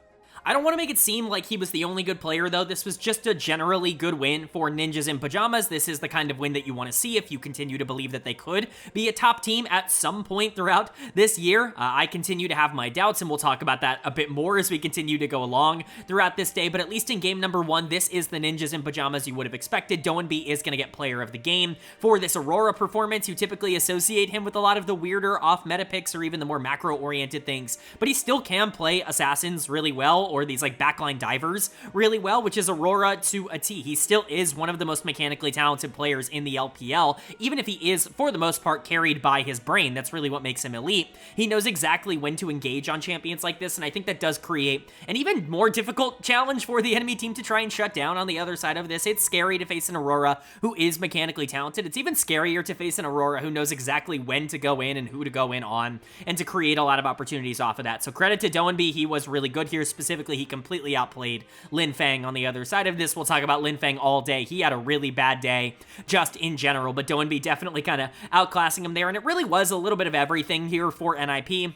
I don't want to make it seem like he was the only good player, though. This was just a generally good win for Ninjas in Pajamas. This is the kind of win that you want to see if you continue to believe that they could be a top team at some point throughout this year. I continue to have my doubts, and we'll talk about that a bit more as we continue to go along throughout this day, but at least in game number 1, this is the Ninjas in Pajamas you would have expected. Doenby is going to get player of the game for this Aurora performance. You typically associate him with a lot of the weirder off-meta picks or even the more macro-oriented things, but he still can play assassins really well, or these like backline divers really well, which is Aurora to a T. He still is one of the most mechanically talented players in the LPL, even if he is, for the most part, carried by his brain. That's really what makes him elite. He knows exactly when to engage on champions like this, and I think that does create an even more difficult challenge for the enemy team to try and shut down on the other side of this. It's scary to face an Aurora who is mechanically talented. It's even scarier to face an Aurora who knows exactly when to go in and who to go in on, and to create a lot of opportunities off of that. So credit to Doenby, he was really good here. Specifically, he completely outplayed Lin Feng on the other side of this. We'll talk about Lin Feng all day. He had a really bad day just in general, but Doenby definitely kind of outclassing him there, and it really was a little bit of everything here for NIP.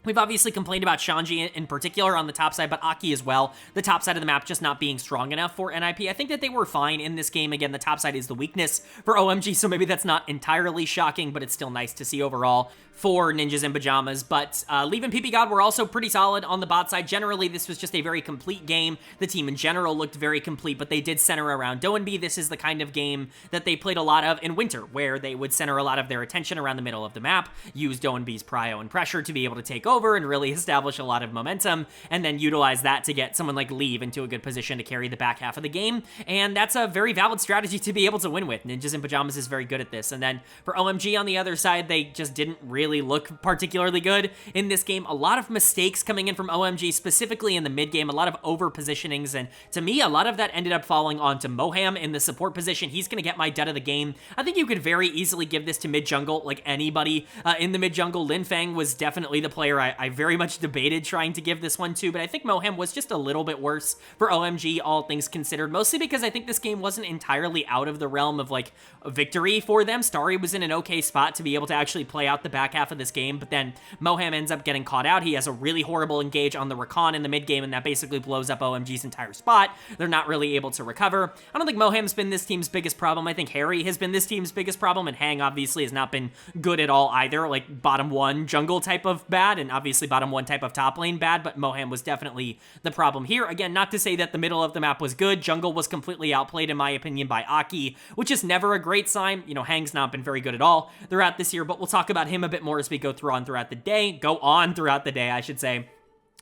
We've obviously complained about Shanji in particular on the top side, but Aki as well. The top side of the map just not being strong enough for NIP. I think that they were fine in this game. Again, the top side is the weakness for OMG, so maybe that's not entirely shocking, but it's still nice to see overall for Ninjas in Pajamas. But Leave and PP God were also pretty solid on the bot side. Generally, this was just a very complete game. The team in general looked very complete, but they did center around Doenby. This is the kind of game that they played a lot of in Winter, where they would center a lot of their attention around the middle of the map, use Doenby's prio and pressure to be able to take over and really establish a lot of momentum, and then utilize that to get someone like Leave into a good position to carry the back half of the game. And that's a very valid strategy to be able to win with. Ninjas in Pajamas is very good at this. And then for OMG on the other side, they just didn't really look particularly good in this game. A lot of mistakes coming in from OMG, specifically in the mid game, a lot of over positionings, and to me, a lot of that ended up falling onto Moham in the support position. He's going to get my dud of the game. I think you could very easily give this to mid jungle, like anybody in the mid jungle. Lin Feng was definitely the player I very much debated trying to give this one to, but I think Moham was just a little bit worse for OMG, all things considered, mostly because I think this game wasn't entirely out of the realm of like a victory for them. Starry was in an okay spot to be able to actually play out the back half of this game, but then Moham ends up getting caught out. He has a really horrible engage on the Rakan in the mid game, and that basically blows up OMG's entire spot. They're not really able to recover. I don't think Moham's been this team's biggest problem. I think Harry has been this team's biggest problem, and Hang obviously has not been good at all either, like bottom 1 jungle type of bad, and obviously bottom 1 type of top lane bad, but Moham was definitely the problem here. Again, not to say that the middle of the map was good. Jungle was completely outplayed, in my opinion, by Aki, which is never a great sign. You know, Hang's not been very good at all throughout this year, but we'll talk about him a bit more as we go on throughout the day, I should say.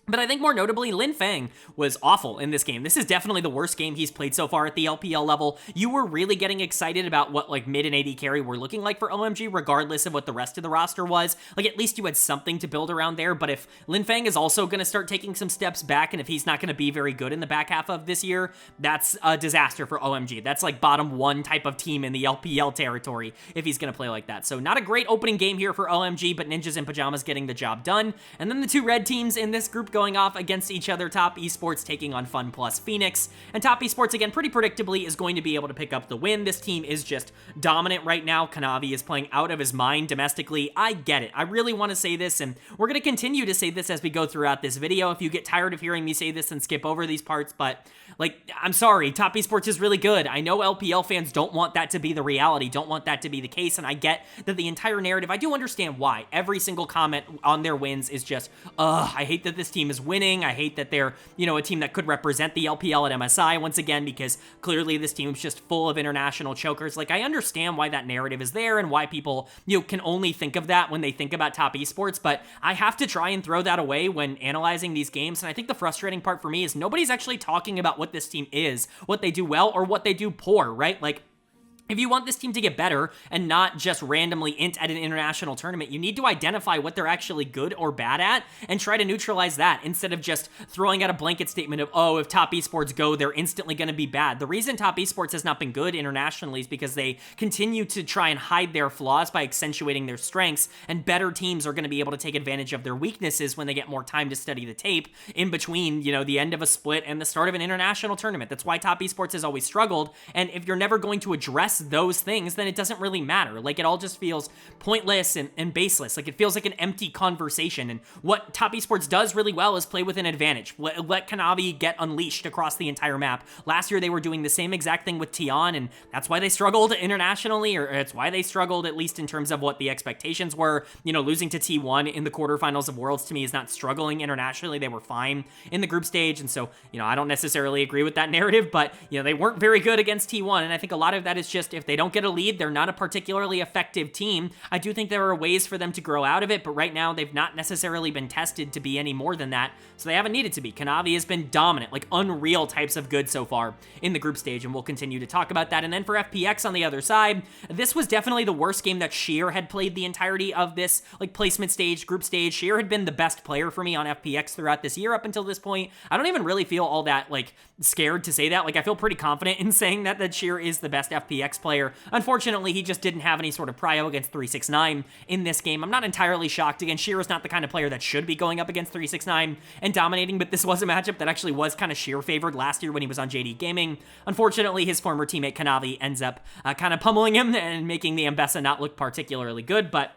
But I think more notably, Lin Feng was awful in this game. This is definitely the worst game he's played so far at the LPL level. You were really getting excited about what like mid and AD carry were looking like for OMG, regardless of what the rest of the roster was. Like, at least you had something to build around there. But if Lin Feng is also going to start taking some steps back, and if he's not going to be very good in the back half of this year, that's a disaster for OMG. That's like bottom 1 type of team in the LPL territory if he's going to play like that. So not a great opening game here for OMG, but Ninjas in Pajamas getting the job done. And then the 2 red teams in this group going off against each other. Top Esports taking on Fun Plus Phoenix, and Top Esports, again, pretty predictably is going to be able to pick up the win. This team is just dominant right now. Kanavi is playing out of his mind domestically. I get it. I really want to say this, and we're going to continue to say this as we go throughout this video. If you get tired of hearing me say this, and skip over these parts, but like, I'm sorry, Top Esports is really good. I know LPL fans don't want that to be the reality, don't want that to be the case, and I get that the entire narrative, I do understand why. Every single comment on their wins is just, I hate that this team is winning. I hate that they're, you know, a team that could represent the LPL at MSI once again, because clearly this team's just full of international chokers. Like, I understand why that narrative is there and why people, you know, can only think of that when they think about Top Esports, but I have to try and throw that away when analyzing these games. And I think the frustrating part for me is nobody's actually talking about what this team is, what they do well or what they do poor, right? Like, if you want this team to get better and not just randomly int at an international tournament, you need to identify what they're actually good or bad at and try to neutralize that instead of just throwing out a blanket statement of, oh, if Top Esports go, they're instantly going to be bad. The reason Top Esports has not been good internationally is because they continue to try and hide their flaws by accentuating their strengths, and better teams are going to be able to take advantage of their weaknesses when they get more time to study the tape in between, you know, the end of a split and the start of an international tournament. That's why Top Esports has always struggled, and if you're never going to address address those things, then it doesn't really matter. Like, it all just feels pointless and baseless. Like, it feels like an empty conversation. And what Top Esports does really well is play with an advantage. Let Kanavi get unleashed across the entire map. Last year, they were doing the same exact thing with Tion, and that's why they struggled internationally, or it's why they struggled, at least in terms of what the expectations were. You know, losing to T1 in the quarterfinals of Worlds to me is not struggling internationally. They were fine in the group stage, and so, you know, I don't necessarily agree with that narrative, but, you know, they weren't very good against T1, and I think a lot of that is just if they don't get a lead, they're not a particularly effective team. I do think there are ways for them to grow out of it, but right now they've not necessarily been tested to be any more than that, so they haven't needed to be. Kanavi has been dominant, like unreal types of good so far in the group stage, and we'll continue to talk about that. And then for FPX on the other side, this was definitely the worst game that Sheer had played the entirety of this, like, placement stage, group stage. Sheer had been the best player for me on FPX throughout this year up until this point. I don't even really feel all that, like, scared to say that. Like, I feel pretty confident in saying that Sheer is the best FPX player. Unfortunately, he just didn't have any sort of prio against 369 in this game. I'm not entirely shocked. Again, Sheer is not the kind of player that should be going up against 369 and dominating, but this was a matchup that actually was kind of Sheer favored last year when he was on JD Gaming. Unfortunately, his former teammate Kanavi ends up kind of pummeling him and making the Mbessa not look particularly good, but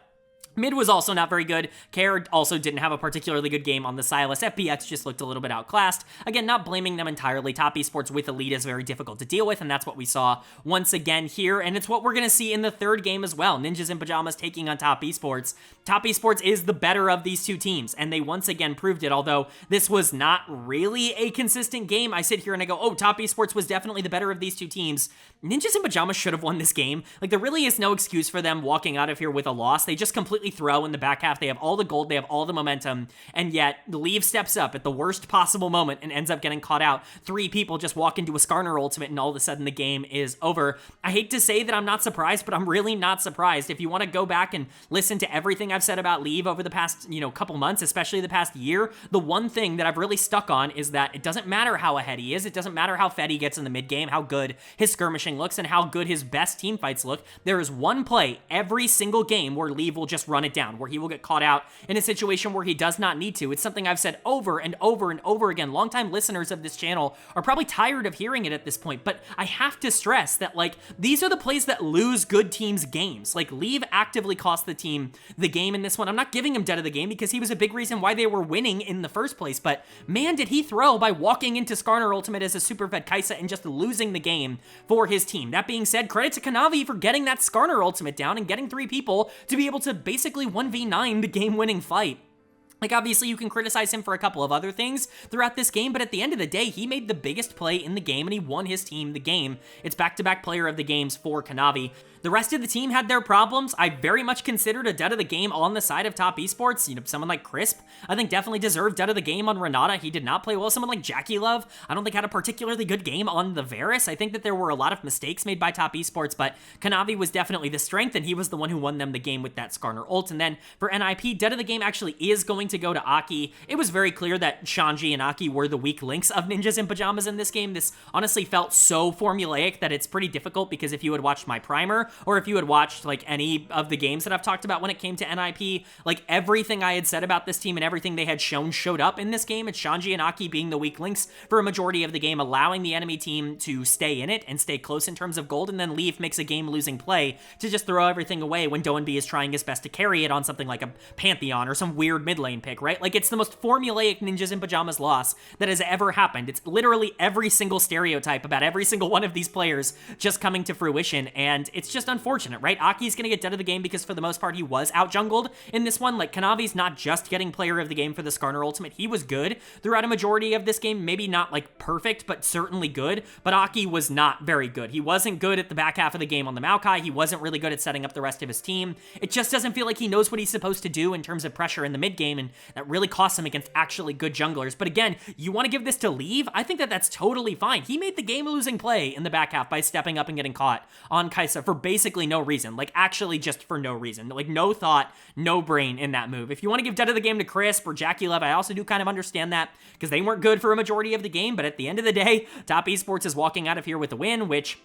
mid was also not very good. Care also didn't have a particularly good game on the Silas. FPX just looked a little bit outclassed. Again, not blaming them entirely. Top Esports with a lead is very difficult to deal with, and that's what we saw once again here, and it's what we're going to see in the third game as well. Ninjas in Pajamas taking on Top Esports. Top Esports is the better of these two teams, and they once again proved it, although this was not really a consistent game. I sit here and I go, oh, Top Esports was definitely the better of these two teams. Ninjas in Pajamas should have won this game. Like, there really is no excuse for them walking out of here with a loss. They just completely throw in the back half. They have all the gold, they have all the momentum, and yet Leave steps up at the worst possible moment and ends up getting caught out. 3 people just walk into a Skarner ultimate, and all of a sudden the game is over. I hate to say that I'm not surprised, but I'm really not surprised. If you want to go back and listen to everything I've said about Leave over the past, couple months, especially the past year, the one thing that I've really stuck on is that it doesn't matter how ahead he is, it doesn't matter how fed he gets in the mid game, how good his skirmishing looks, and how good his best team fights look. There is one play every single game where Leave will just run it down, where he will get caught out in a situation where he does not need to. It's something I've said over and over and over again. Longtime listeners of this channel are probably tired of hearing it at this point, but I have to stress that, like, these are the plays that lose good teams games. Like, Leave actively cost the team the game in this one. I'm not giving him dead of the game because he was a big reason why they were winning in the first place, but man, did he throw by walking into Skarner Ultimate as a super fed Kaisa and just losing the game for his team. That being said, credit to Kanavi for getting that Skarner Ultimate down and getting 3 people to be able to basically 1v9 the game-winning fight. Like, obviously, you can criticize him for a couple of other things throughout this game, but at the end of the day, he made the biggest play in the game, and he won his team the game. It's back-to-back player of the games for Kanavi. The rest of the team had their problems. I very much considered a dead of the game on the side of Top Esports. Someone like Crisp, I think definitely deserved dead of the game on Renata. He did not play well. Someone like Jackie Love, I don't think had a particularly good game on the Varus. I think that there were a lot of mistakes made by Top Esports, but Kanavi was definitely the strength, and he was the one who won them the game with that Skarner ult. And then for NIP, dead of the game actually is going to go to Aki. It was very clear that Shanji and Aki were the weak links of Ninjas in Pajamas in this game. This honestly felt so formulaic that it's pretty difficult, because if you had watched my primer, or if you had watched like any of the games that I've talked about when it came to NIP, like everything I had said about this team and everything they had shown showed up in this game. It's Shanji and Aki being the weak links for a majority of the game, allowing the enemy team to stay in it and stay close in terms of gold, and then Leaf makes a game-losing play to just throw everything away when Doenby is trying his best to carry it on something like a Pantheon or some weird mid lane pick, right? Like, it's the most formulaic Ninjas in Pajamas loss that has ever happened. It's literally every single stereotype about every single one of these players just coming to fruition, and it's just unfortunate, right? Aki's gonna get dead of the game because for the most part he was out-jungled in this one. Like, Kanavi's not just getting player of the game for the Skarner ultimate. He was good throughout a majority of this game. Maybe not like perfect, but certainly good. But Aki was not very good. He wasn't good at the back half of the game on the Maokai. He wasn't really good at setting up the rest of his team. It just doesn't feel like he knows what he's supposed to do in terms of pressure in the mid game, and that really costs him against actually good junglers. But again, you want to give this to Leave? I think that that's totally fine. He made the game-losing play in the back half by stepping up and getting caught on Kaisa for basically no reason. Like, actually just for no reason. Like, no thought, no brain in that move. If you want to give dead of the game to Crisp or Jackie Love, I also do kind of understand that, because they weren't good for a majority of the game, but at the end of the day, Top Esports is walking out of here with a win, which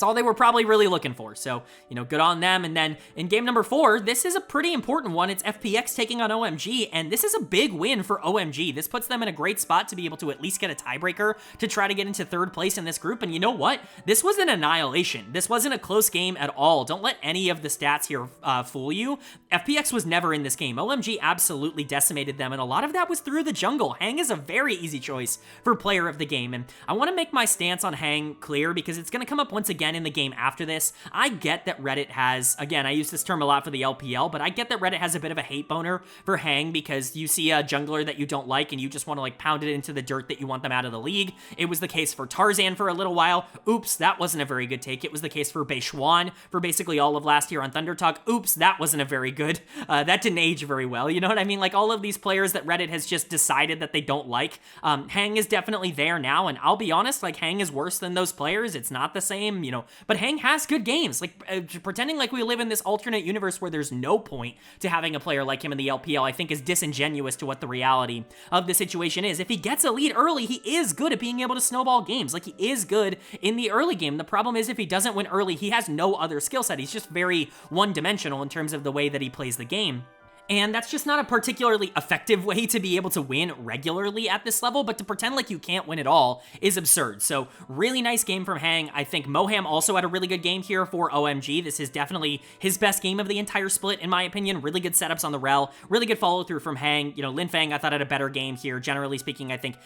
That's all they were probably really looking for. So, good on them. And then in game number 4, this is a pretty important one. It's FPX taking on OMG, and this is a big win for OMG. This puts them in a great spot to be able to at least get a tiebreaker to try to get into 3rd place in this group. And you know what? This was an annihilation. This wasn't a close game at all. Don't let any of the stats here fool you. FPX was never in this game. OMG absolutely decimated them, and a lot of that was through the jungle. Hang is a very easy choice for player of the game, and I want to make my stance on Hang clear because it's going to come up once again in the game after this. I get that Reddit has, again, I use this term a lot for the LPL, but I get that Reddit has a bit of a hate boner for Hang because you see a jungler that you don't like and you just want to like pound it into the dirt that you want them out of the league. It was the case for Tarzan for a little while. Oops, that wasn't a very good take. It was the case for Beishwan for basically all of last year on Thunder Talk. Oops, that wasn't a very good. That didn't age very well. You know what I mean? Like all of these players that Reddit has just decided that they don't like. Hang is definitely there now, and I'll be honest, like Hang is worse than those players. It's not the same, but Hang has good games. Like pretending like we live in this alternate universe where there's no point to having a player like him in the LPL, I think is disingenuous to what the reality of the situation is. If he gets a lead early, he is good at being able to snowball games. Like he is good in the early game. The problem is if he doesn't win early, he has no other skill set. He's just very one-dimensional in terms of the way that he plays the game. And that's just not a particularly effective way to be able to win regularly at this level, but to pretend like you can't win at all is absurd. So really nice game from Hang. I think Moham also had a really good game here for OMG. This is definitely his best game of the entire split, in my opinion. Really good setups on the rel, really good follow through from Hang. Lin Feng I thought had a better game here. Generally speaking, I think,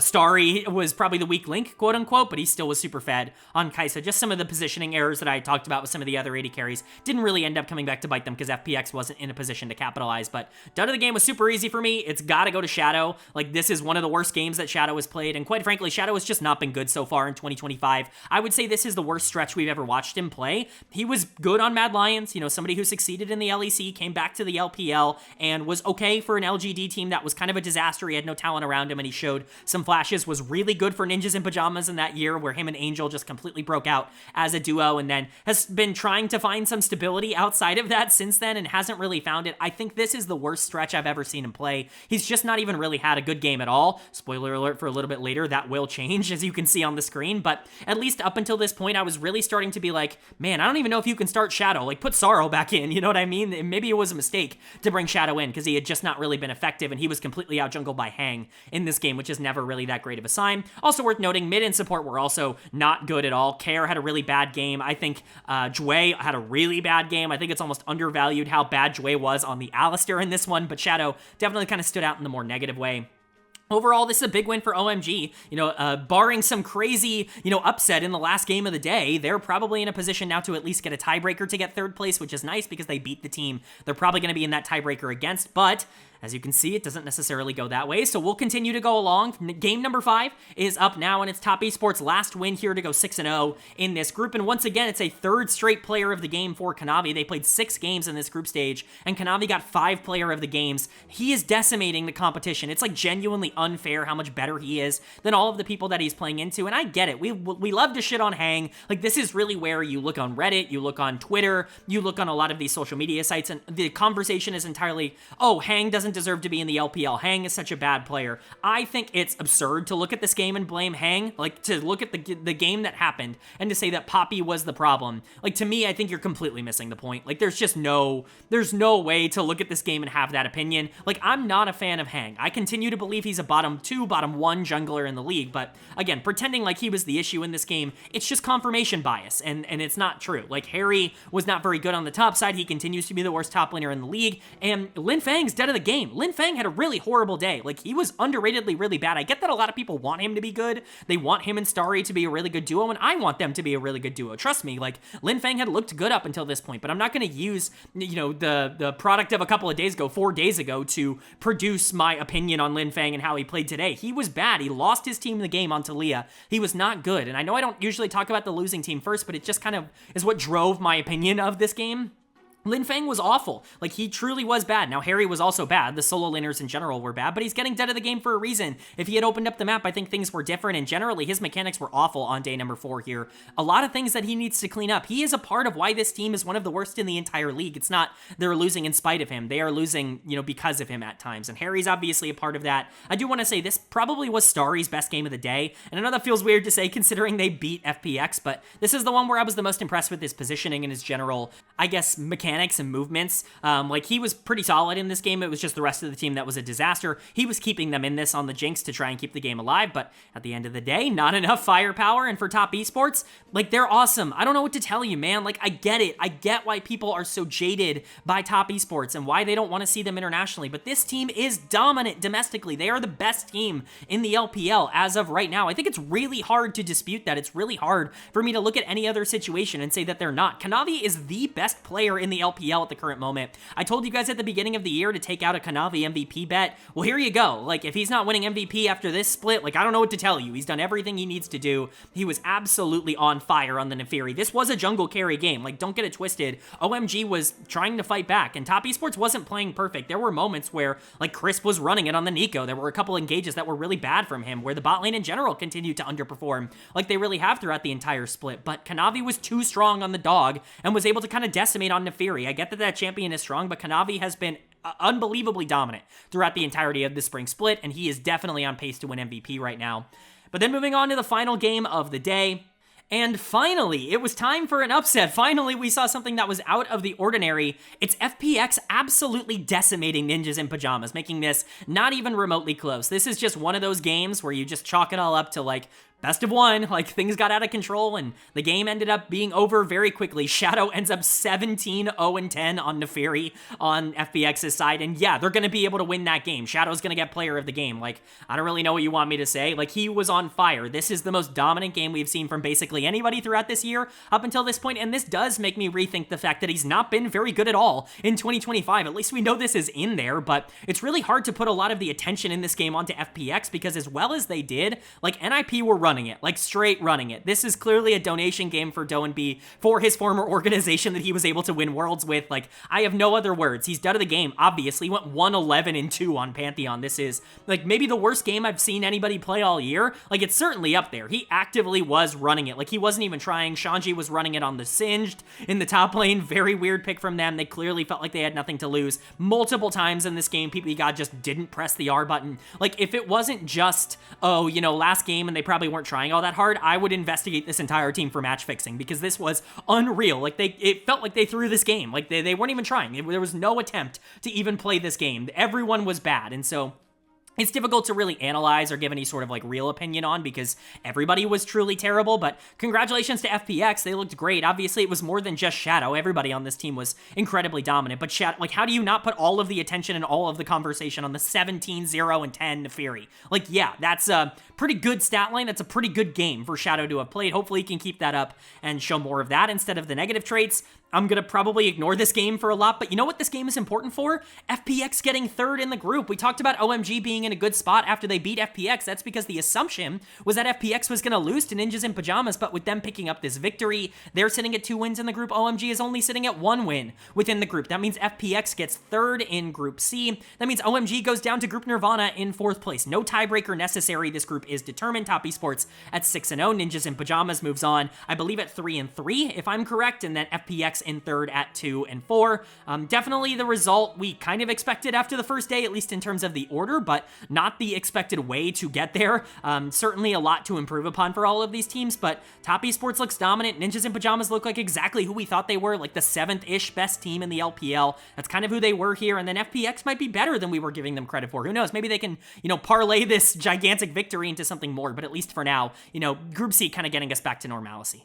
Starry was probably the weak link, quote unquote, but he still was super fed on Kai'Sa. Just some of the positioning errors that I talked about with some of the other AD carries didn't really end up coming back to bite them because FPX wasn't in a position to capitalize, but done of the game was super easy for me. It's got to go to Shadow. Like, this is one of the worst games that Shadow has played, and quite frankly, Shadow has just not been good so far in 2025. I would say this is the worst stretch we've ever watched him play. He was good on Mad Lions, somebody who succeeded in the LEC, came back to the LPL, and was okay for an LGD team that was kind of a disaster. He had no talent around him, and he showed some flashes, was really good for Ninjas in Pajamas in that year, where him and Angel just completely broke out as a duo, and then has been trying to find some stability outside of that since then, and hasn't really found it. I think this is the worst stretch I've ever seen him play. He's just not even really had a good game at all. Spoiler alert for a little bit later, that will change, as you can see on the screen, but at least up until this point, I was really starting to be like, man, I don't even know if you can start Shadow. Like, put Sorrow back in, you know what I mean? Maybe it was a mistake to bring Shadow in, because he had just not really been effective, and he was completely out-jungled by Hang in this game, which is never really that great of a sign. Also worth noting, mid and support were also not good at all. Care had a really bad game. I think Jue had a really bad game. I think it's almost undervalued how bad Jue was on the Alistair in this one, but Shadow definitely kind of stood out in the more negative way. Overall, this is a big win for OMG. Barring some crazy, upset in the last game of the day, they're probably in a position now to at least get a tiebreaker to get 3rd place, which is nice because they beat the team they're probably going to be in that tiebreaker against, but as you can see, it doesn't necessarily go that way, so we'll continue to go along. Game number 5 is up now, and it's Top Esports' last win here to go 6-0 in this group, and once again, it's a 3rd straight player of the game for Kanavi. They played 6 games in this group stage, and Kanavi got 5 player of the games. He is decimating the competition. It's like genuinely unfair how much better he is than all of the people that he's playing into, and I get it. We love to shit on Hang. Like, this is really where you look on Reddit, you look on Twitter, you look on a lot of these social media sites, and the conversation is entirely, oh, Hang doesn't deserve to be in the LPL. Hang is such a bad player. I think it's absurd to look at this game and blame Hang, like to look at the game that happened and to say that Poppy was the problem. Like, to me, I think you're completely missing the point. Like, there's no way to look at this game and have that opinion. Like, I'm not a fan of Hang. I continue to believe he's a bottom 2, bottom 1 jungler in the league, but again, pretending like he was the issue in this game, it's just confirmation bias, and it's not true. Like, Harry was not very good on the top side. He continues to be the worst top laner in the league, and Lin Feng's dead of the game. Lin Feng had a really horrible day. Like, he was underratedly really bad. I get that a lot of people want him to be good. They want him and Starry to be a really good duo, and I want them to be a really good duo. Trust me, like, Lin Feng had looked good up until this point, but I'm not going to use, the product of a couple of days ago, 4 days ago, to produce my opinion on Lin Feng and how he played today. He was bad. He lost his team in the game on Talia. He was not good, and I know I don't usually talk about the losing team first, but it just kind of is what drove my opinion of this game. Lin Feng was awful. Like, he truly was bad. Now, Harry was also bad. The solo laners in general were bad, but he's getting dead of the game for a reason. If he had opened up the map, I think things were different, and generally, his mechanics were awful on day number 4 here. A lot of things that he needs to clean up. He is a part of why this team is one of the worst in the entire league. It's not they're losing in spite of him. They are losing, because of him at times, and Harry's obviously a part of that. I do want to say this probably was Starry's best game of the day, and I know that feels weird to say considering they beat FPX, but this is the one where I was the most impressed with his positioning and his general, I guess, mechanics and movements. Like, he was pretty solid in this game. It was just the rest of the team that was a disaster. He was keeping them in this on the Jinx to try and keep the game alive, but at the end of the day, not enough firepower. And for top esports, like, they're awesome. I don't know what to tell you, man. Like, I get it. I get why people are so jaded by top esports and why they don't want to see them internationally, but this team is dominant domestically. They are the best team in the LPL as of right now. I think it's really hard to dispute that. It's really hard for me to look at any other situation and say that they're not. Kanavi is the best player in the LPL at the current moment. I told you guys at the beginning of the year to take out a Kanavi MVP bet. Well, here you go. Like, if he's not winning MVP after this split, like, I don't know what to tell you. He's done everything he needs to do. He was absolutely on fire on the Neferi. This was a jungle carry game. Like, don't get it twisted. OMG was trying to fight back, and Top Esports wasn't playing perfect. There were moments where, like, Crisp was running it on the Nico. There were a couple engages that were really bad from him, where the bot lane in general continued to underperform, like they really have throughout the entire split. But Kanavi was too strong on the dog and was able to kind of decimate on Neferi. I get that champion is strong, but Kanavi has been unbelievably dominant throughout the entirety of the spring split, and he is definitely on pace to win MVP right now. But then moving on to the final game of the day, and finally, it was time for an upset. Finally, we saw something that was out of the ordinary. It's FPX absolutely decimating Ninjas in Pajamas, making this not even remotely close. This is just one of those games where you just chalk it all up to, like, best of one. Like, things got out of control and the game ended up being over very quickly. Shadow ends up 17-0-10 on Neferi on FPX's side, and yeah, they're gonna be able to win that game. Shadow's gonna get player of the game. Like, I don't really know what you want me to say. Like, he was on fire. This is the most dominant game we've seen from basically anybody throughout this year up until this point, and this does make me rethink the fact that he's not been very good at all in 2025. At least we know this is in there, but it's really hard to put a lot of the attention in this game onto FPX because as well as they did, like, NIP were running it, like straight running it. This is clearly a donation game for Doenby for his former organization that he was able to win Worlds with. Like, I have no other words. He's done of the game, obviously. He went 1-11-2 on Pantheon. This is, like, maybe the worst game I've seen anybody play all year. Like, it's certainly up there. He actively was running it. Like, he wasn't even trying. Shanji was running it on the Singed in the top lane. Very weird pick from them. They clearly felt like they had nothing to lose. Multiple times in this game, PPGod just didn't press the R button. Like, if it wasn't just, oh, last game and they probably weren't trying all that hard, I would investigate this entire team for match fixing because this was unreal. Like, it felt like they threw this game. Like, they weren't even trying. There was no attempt to even play this game. Everyone was bad, and so it's difficult to really analyze or give any sort of, like, real opinion on because everybody was truly terrible, but congratulations to FPX. They looked great. Obviously, it was more than just Shadow. Everybody on this team was incredibly dominant, but Shadow, like, how do you not put all of the attention and all of the conversation on the 17-0-10 Neferi? Like, yeah, that's a pretty good stat line. That's a pretty good game for Shadow to have played. Hopefully, he can keep that up and show more of that instead of the negative traits. I'm going to probably ignore this game for a lot, but you know what this game is important for? FPX getting third in the group. We talked about OMG being in a good spot after they beat FPX. That's because the assumption was that FPX was going to lose to Ninjas in Pajamas, but with them picking up this victory, they're sitting at 2 wins in the group. OMG is only sitting at 1 win within the group. That means FPX gets third in Group C. That means OMG goes down to Group Nirvana in 4th place. No tiebreaker necessary. This group is determined. Top Esports at 6-0. Ninjas in Pajamas moves on, I believe, at 3-3, if I'm correct, and then FPX in third at 2-4. Definitely the result we kind of expected after the first day, at least in terms of the order, but not the expected way to get there. Certainly a lot to improve upon for all of these teams, but Top Esports looks dominant. Ninjas in Pajamas look like exactly who we thought they were, like the 7th-ish best team in the LPL. That's kind of who they were here, and then FPX might be better than we were giving them credit for. Who knows? Maybe they can, parlay this gigantic victory into something more, but at least for now, Group C kind of getting us back to normalcy.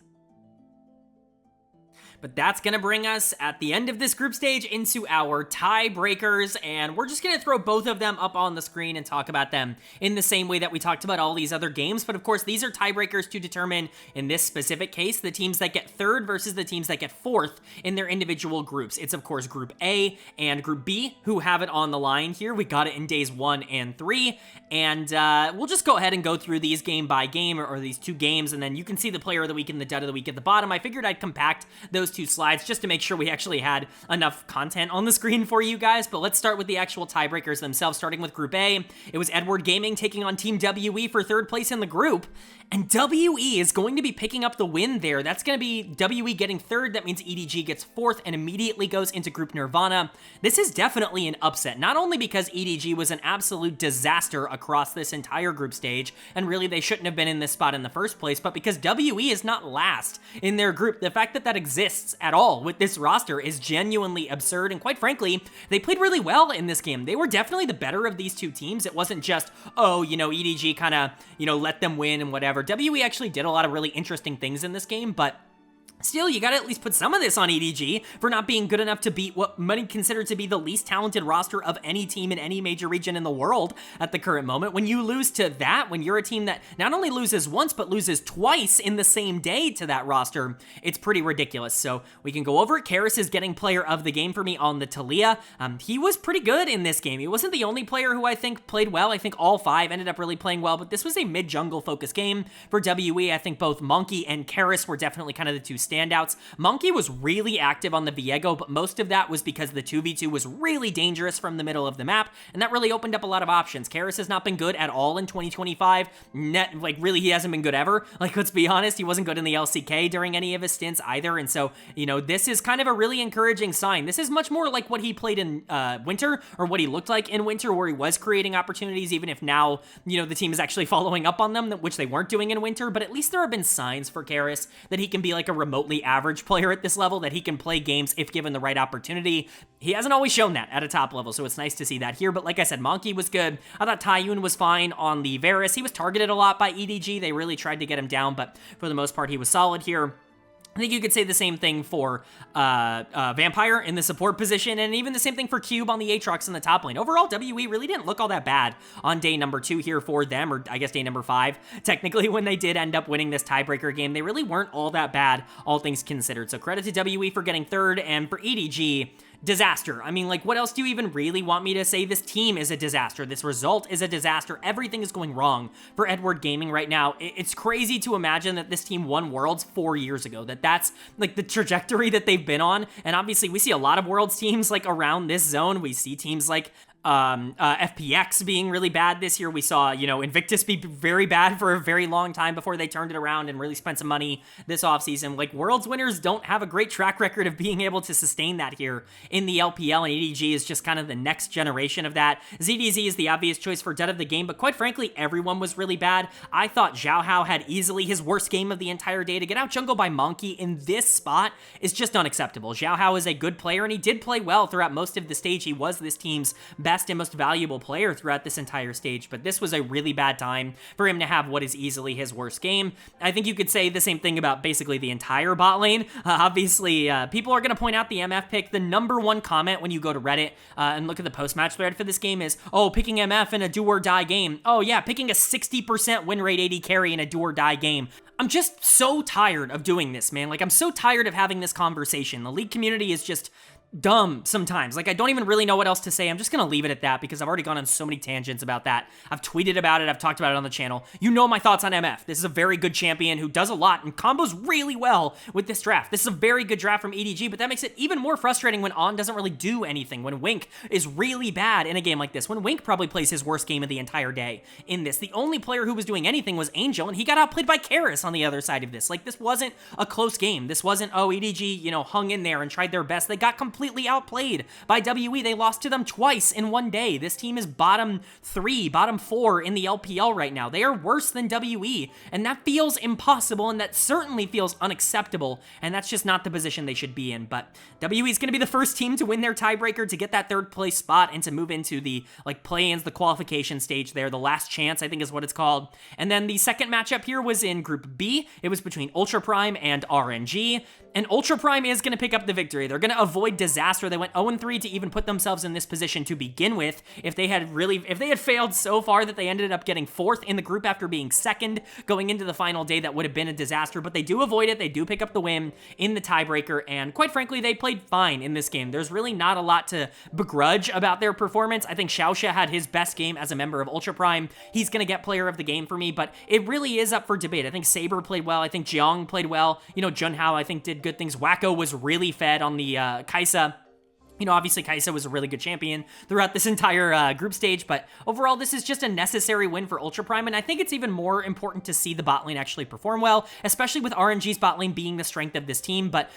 But that's going to bring us at the end of this group stage into our tiebreakers, and we're just going to throw both of them up on the screen and talk about them in the same way that we talked about all these other games. But of course, these are tiebreakers to determine, in this specific case, the teams that get third versus the teams that get fourth in their individual groups. It's, of course, Group A and Group B who have it on the line here. We got it in days 1 and 3, and we'll just go ahead and go through these game by game, or these 2 games, and then you can see the player of the week and the dud of the week at the bottom. I figured I'd compact those those two slides just to make sure we actually had enough content on the screen for you guys, but let's start with the actual tiebreakers themselves, starting with Group A. It was Edward Gaming taking on Team WE for third place in the group, and WE is going to be picking up the win there. That's going to be WE getting third. That means EDG gets fourth and immediately goes into Group Nirvana. This is definitely an upset, not only because EDG was an absolute disaster across this entire group stage, and really they shouldn't have been in this spot in the first place, but because WE is not last in their group. The fact that that exists at all with this roster is genuinely absurd, and quite frankly, they played really well in this game. They were definitely the better of these two teams. It wasn't just, oh, you know, EDG kind of, you know, let them win and whatever. WE actually did a lot of really interesting things in this game, but still, you gotta at least put some of this on EDG for not being good enough to beat what many consider to be the least talented roster of any team in any major region in the world at the current moment. When you lose to that, when you're a team that not only loses once, but loses twice in the same day to that roster, it's pretty ridiculous. So we can go over it. Karis is getting player of the game for me on the Talia. He was pretty good in this game. He wasn't the only player who I think played well. I think all five ended up really playing well, but this was a mid-jungle focused game for WE. I think both Monkey and Karis were definitely kind of the two standouts. Monkey was really active on the Viego, but most of that was because the 2v2 was really dangerous from the middle of the map, and that really opened up a lot of options. Karis has not been good at all in 2025. Really, he hasn't been good ever. Like, let's be honest, he wasn't good in the LCK during any of his stints either, and so, you know, this is kind of a really encouraging sign. This is much more like what he played in Winter, or what he looked like in Winter, where he was creating opportunities, even if now, you know, the team is actually following up on them, which they weren't doing in Winter, but at least there have been signs for Karis that he can be like a remotely average player at this level, that he can play games if given the right opportunity. He hasn't always shown that at a top level, so it's nice to see that here, but like I said, Monkey was good. I thought Taiyun was fine on the Varus. He was targeted a lot by EDG. They really tried to get him down, but for the most part, he was solid here. I think you could say the same thing for Vampire in the support position, and even the same thing for Cube on the Aatrox in the top lane. Overall, WE really didn't look all that bad on day number 2 here for them, or I guess day number 5. Technically, when they did end up winning this tiebreaker game, they really weren't all that bad, all things considered. So credit to WE for getting third, and for EDG, disaster. I mean, like, what else do you even really want me to say? This team is a disaster. This result is a disaster. Everything is going wrong for Edward Gaming right now. It's crazy to imagine that this team won Worlds 4 years ago, that's like the trajectory that they've been on. And obviously we see a lot of Worlds teams like around this zone. We see teams like FPX being really bad this year. We saw, you know, Invictus be very bad for a very long time before they turned it around and really spent some money this offseason. Like, Worlds winners don't have a great track record of being able to sustain that here in the LPL, and EDG is just kind of the next generation of that. ZDZ is the obvious choice for dead of the game, but quite frankly, everyone was really bad. I thought Zhao Hao had easily his worst game of the entire day. To get out jungle by Monkey in this spot is just unacceptable. Zhao Hao is a good player, and he did play well throughout most of the stage. He was this team's best and most valuable player throughout this entire stage, but this was a really bad time for him to have what is easily his worst game. I think you could say the same thing about basically the entire bot lane. Obviously, people are going to point out the MF pick. The #1 comment when you go to Reddit and look at the post-match thread for this game is, oh, picking MF in a do-or-die game. Oh yeah, picking a 60% win rate AD carry in a do-or-die game. I'm just so tired of doing this, man. Like, I'm so tired of having this conversation. The League community is just dumb sometimes. Like, I don't even really know what else to say. I'm just gonna leave it at that because I've already gone on so many tangents about that. I've tweeted about it. I've talked about it on the channel. You know my thoughts on MF. This is a very good champion who does a lot and combos really well with this draft. This is a very good draft from EDG, but that makes it even more frustrating when On doesn't really do anything, when Wink is really bad in a game like this, when Wink probably plays his worst game of the entire day in this. The only player who was doing anything was Angel, and he got outplayed by Karis on the other side of this. Like, this wasn't a close game. This wasn't, oh, EDG, you know, hung in there and tried their best. They got completely outplayed by WE. They lost to them twice in one day. This team is bottom 3, bottom 4 in the LPL right now. They are worse than WE, and that feels impossible, and that certainly feels unacceptable, and that's just not the position they should be in. But WE is going to be the first team to win their tiebreaker, to get that 3rd place spot, and to move into the, like, play-ins, the qualification stage there. The last chance, I think, is what it's called. And then the second matchup here was in Group B. It was between Ultra Prime and RNG. And Ultra Prime is going to pick up the victory. They're going to avoid disaster. They went 0-3 to even put themselves in this position to begin with. If they had failed so far that they ended up getting 4th in the group after being 2nd going into the final day, that would have been a disaster. But they do avoid it. They do pick up the win in the tiebreaker. And quite frankly, they played fine in this game. There's really not a lot to begrudge about their performance. I think Xiaoxia had his best game as a member of Ultra Prime. He's going to get player of the game for me, but it really is up for debate. I think Saber played well. I think Jiang played well. You know, Junhao, I think, did did good things. Wacko was really fed on the Kai'Sa. You know, obviously Kai'Sa was a really good champion throughout this entire group stage, but overall this is just a necessary win for Ultra Prime, and I think it's even more important to see the bot lane actually perform well, especially with RNG's bot lane being the strength of this team, but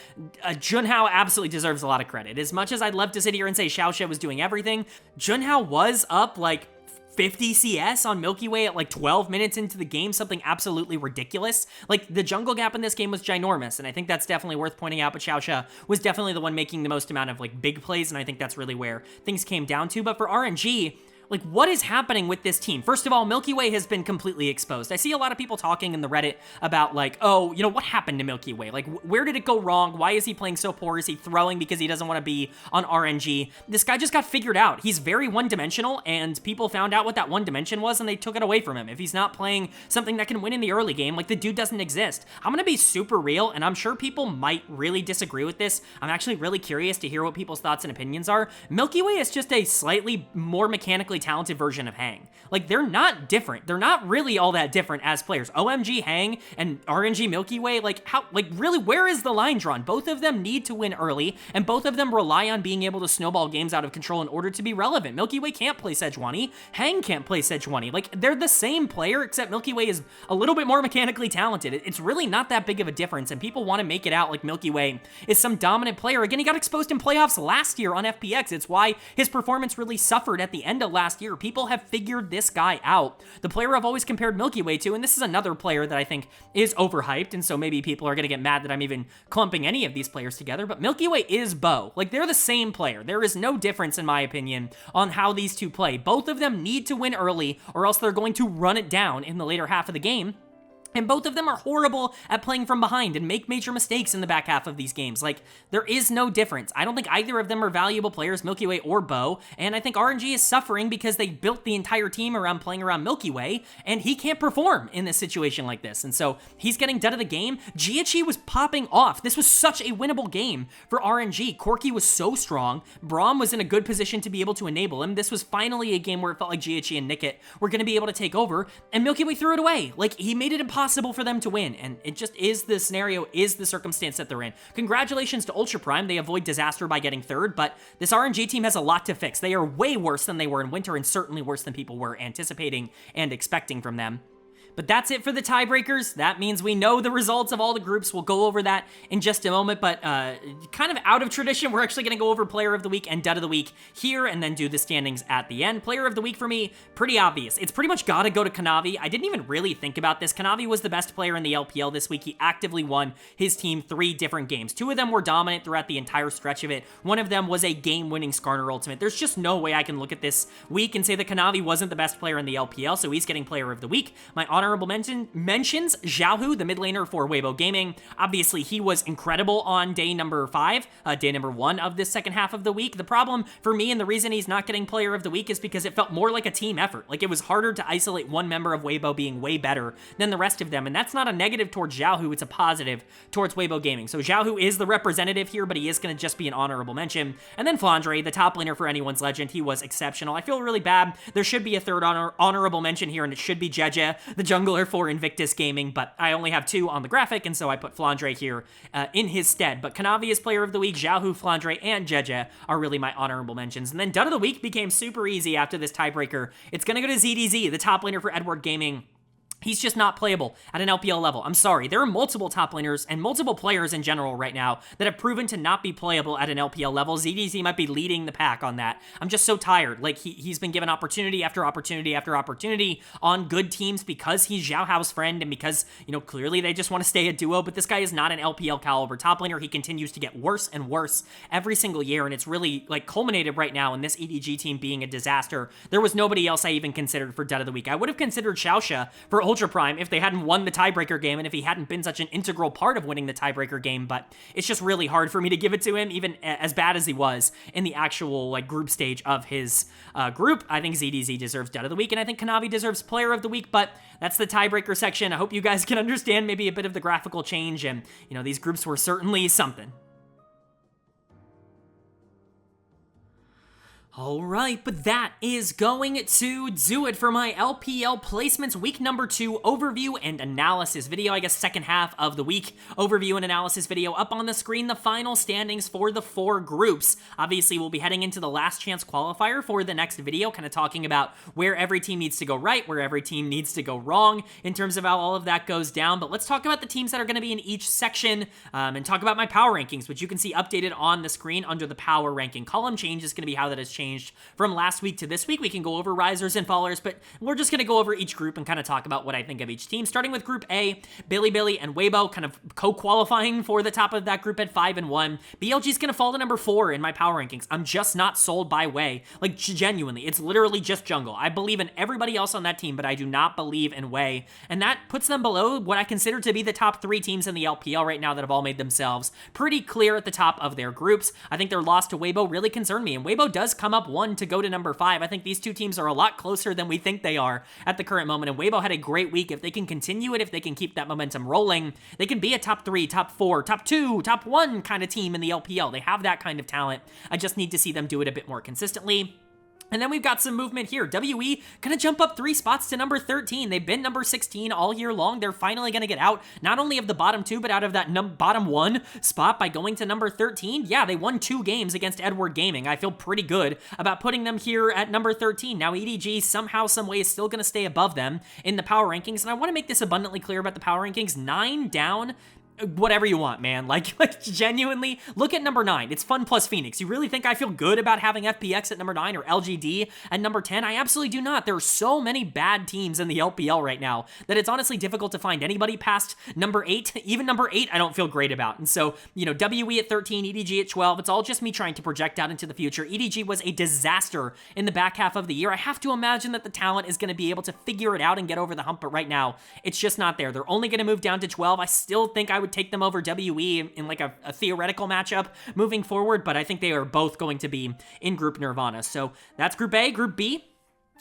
Junhao absolutely deserves a lot of credit. As much as I'd love to sit here and say Xiaoxia was doing everything, Junhao was up like 50 CS on Milky Way at like 12 minutes into the game, something absolutely ridiculous. Like, the jungle gap in this game was ginormous, and I think that's definitely worth pointing out, but Xiaoxia was definitely the one making the most amount of like big plays, and I think that's really where things came down to. But for RNG, like, what is happening with this team? First of all, Milky Way has been completely exposed. I see a lot of people talking in the Reddit about, like, oh, you know, what happened to Milky Way? Like, where did it go wrong? Why is he playing so poor? Is he throwing because he doesn't want to be on RNG? This guy just got figured out. He's very one-dimensional, and people found out what that one dimension was, and they took it away from him. If he's not playing something that can win in the early game, like, the dude doesn't exist. I'm going to be super real, and I'm sure people might really disagree with this. I'm actually really curious to hear what people's thoughts and opinions are. Milky Way is just a slightly more mechanically talented version of Hang. Like, they're not different. They're not really all that different as players. OMG Hang and RNG Milky Way, like, how, like, really, where is the line drawn? Both of them need to win early, and both of them rely on being able to snowball games out of control in order to be relevant. Milky Way can't play Sejuani. Hang can't play Sejuani. Like, they're the same player, except Milky Way is a little bit more mechanically talented. It's really not that big of a difference, and people want to make it out like Milky Way is some dominant player. Again, he got exposed in playoffs last year on FPX. It's why his performance really suffered at the end of last year. People have figured this guy out. The player I've always compared Milky Way to, and this is another player that I think is overhyped, and so maybe people are going to get mad that I'm even clumping any of these players together, but Milky Way is Bo. Like, they're the same player. There is no difference, in my opinion, on how these two play. Both of them need to win early, or else they're going to run it down in the later half of the game. And both of them are horrible at playing from behind and make major mistakes in the back half of these games. Like, there is no difference. I don't think either of them are valuable players, Milky Way or Bo, and I think RNG is suffering because they built the entire team around playing around Milky Way, and he can't perform in this situation like this. And so he's getting dead of the game. Jiachi was popping off. This was such a winnable game for RNG. Corki was so strong. Braum was in a good position to be able to enable him. This was finally a game where it felt like Jiachi and Nickit were going to be able to take over, and Milky Way threw it away. Like, he made it impossible for them to win, and it just is the scenario, is the circumstance that they're in. Congratulations to Ultra Prime. They avoid disaster by getting third, but this RNG team has a lot to fix. They are way worse than they were in winter, and certainly worse than people were anticipating and expecting from them. But that's it for the tiebreakers. That means we know the results of all the groups. We'll go over that in just a moment, but kind of out of tradition, we're actually going to go over Player of the Week and Dud of the Week here, and then do the standings at the end. Player of the Week for me, pretty obvious. It's pretty much got to go to Kanavi. I didn't even really think about this. Kanavi was the best player in the LPL this week. He actively won his team 3 different games. 2 of them were dominant throughout the entire stretch of it. One of them was a game-winning Skarner ultimate. There's just no way I can look at this week and say that Kanavi wasn't the best player in the LPL, so he's getting Player of the Week. My honorable mentions, Xiaohu, the mid laner for Weibo Gaming. Obviously, he was incredible on day number 5, day number 1 of this second half of the week. The problem for me, and the reason he's not getting Player of the Week, is because it felt more like a team effort. Like, it was harder to isolate one member of Weibo being way better than the rest of them, and that's not a negative towards Xiaohu, it's a positive towards Weibo Gaming. So Xiaohu is the representative here, but he is going to just be an honorable mention. And then Flandre, the top laner for anyone's legend, he was exceptional. I feel really bad. There should be a third honorable mention here, and it should be Jeje, the jungler for Invictus Gaming, but I only have 2 on the graphic, and so I put Flandre here in his stead. But Kanavi is Player of the Week, Xiaohu, Flandre, and Jeje are really my honorable mentions. And then Dud of the Week became super easy after this tiebreaker. It's going to go to ZDZ, the top laner for Edward Gaming. He's just not playable at an LPL level. I'm sorry. There are multiple top laners and multiple players in general right now that have proven to not be playable at an LPL level. ZDZ might be leading the pack on that. I'm just so tired. Like, he's been given opportunity after opportunity after opportunity on good teams because he's Xiao Hao's friend and because, you know, clearly they just want to stay a duo, but this guy is not an LPL caliber top laner. He continues to get worse and worse every single year, and it's really, like, culminated right now in this EDG team being a disaster. There was nobody else I even considered for Dud of the Week. I would have considered Xiaoxia for Ultra Prime if they hadn't won the tiebreaker game and if he hadn't been such an integral part of winning the tiebreaker game, but it's just really hard for me to give it to him, even as bad as he was in the actual, like, group stage of his group. I think ZDZ deserves Dud of the Week, and I think Kanavi deserves Player of the Week, but that's the tiebreaker section. I hope you guys can understand maybe a bit of the graphical change, and, you know, these groups were certainly something. All right, but that is going to do it for my LPL placements week number 2 overview and analysis video. I guess second half of the week overview and analysis video. Up on the screen, the final standings for the 4 groups. Obviously, we'll be heading into the last chance qualifier for the next video, kind of talking about where every team needs to go right, where every team needs to go wrong in terms of how all of that goes down. But let's talk about the teams that are going to be in each section and talk about my power rankings, which you can see updated on the screen under the power ranking column. Change is going to be how that has changed from last week to this week. We can go over risers and fallers, but we're just going to go over each group and kind of talk about what I think of each team. Starting with Group A, Billy and Weibo kind of co-qualifying for the top of that group at 5-1. BLG's going to fall to number 4 in my power rankings. I'm just not sold by Wei. Like, genuinely, it's literally just jungle. I believe in everybody else on that team, but I do not believe in Wei, and that puts them below what I consider to be the top 3 teams in the LPL right now that have all made themselves pretty clear at the top of their groups. I think their loss to Weibo really concerned me, and Weibo does come up 1 to go to number 5. I think these two teams are a lot closer than we think they are at the current moment, and Weibo had a great week. If they can continue it, if they can keep that momentum rolling, they can be a top 3, top 4, top 2, top 1 kind of team in the LPL. They have that kind of talent. I just need to see them do it a bit more consistently. And then we've got some movement here. WE gonna jump up 3 spots to number 13. They've been number 16 all year long. They're finally gonna get out, not only of the bottom 2, but out of that bottom 1 spot by going to number 13. Yeah, they won 2 games against Edward Gaming. I feel pretty good about putting them here at number 13. Now, EDG somehow, some way is still gonna stay above them in the power rankings. And I wanna make this abundantly clear about the power rankings. 9 down, whatever you want, man. Like genuinely, look at number 9. It's Fun plus Phoenix. You really think I feel good about having FPX at number 9 or LGD at number 10? I absolutely do not. There are so many bad teams in the LPL right now that it's honestly difficult to find anybody past number 8. Even number 8, I don't feel great about. And so, you know, WE at 13, EDG at 12. It's all just me trying to project out into the future. EDG was a disaster in the back half of the year. I have to imagine that the talent is going to be able to figure it out and get over the hump, but right now, it's just not there. They're only going to move down to 12. I still think I would take them over WE in like a theoretical matchup moving forward, but I think they are both going to be in Group Nirvana. So that's Group A. Group B,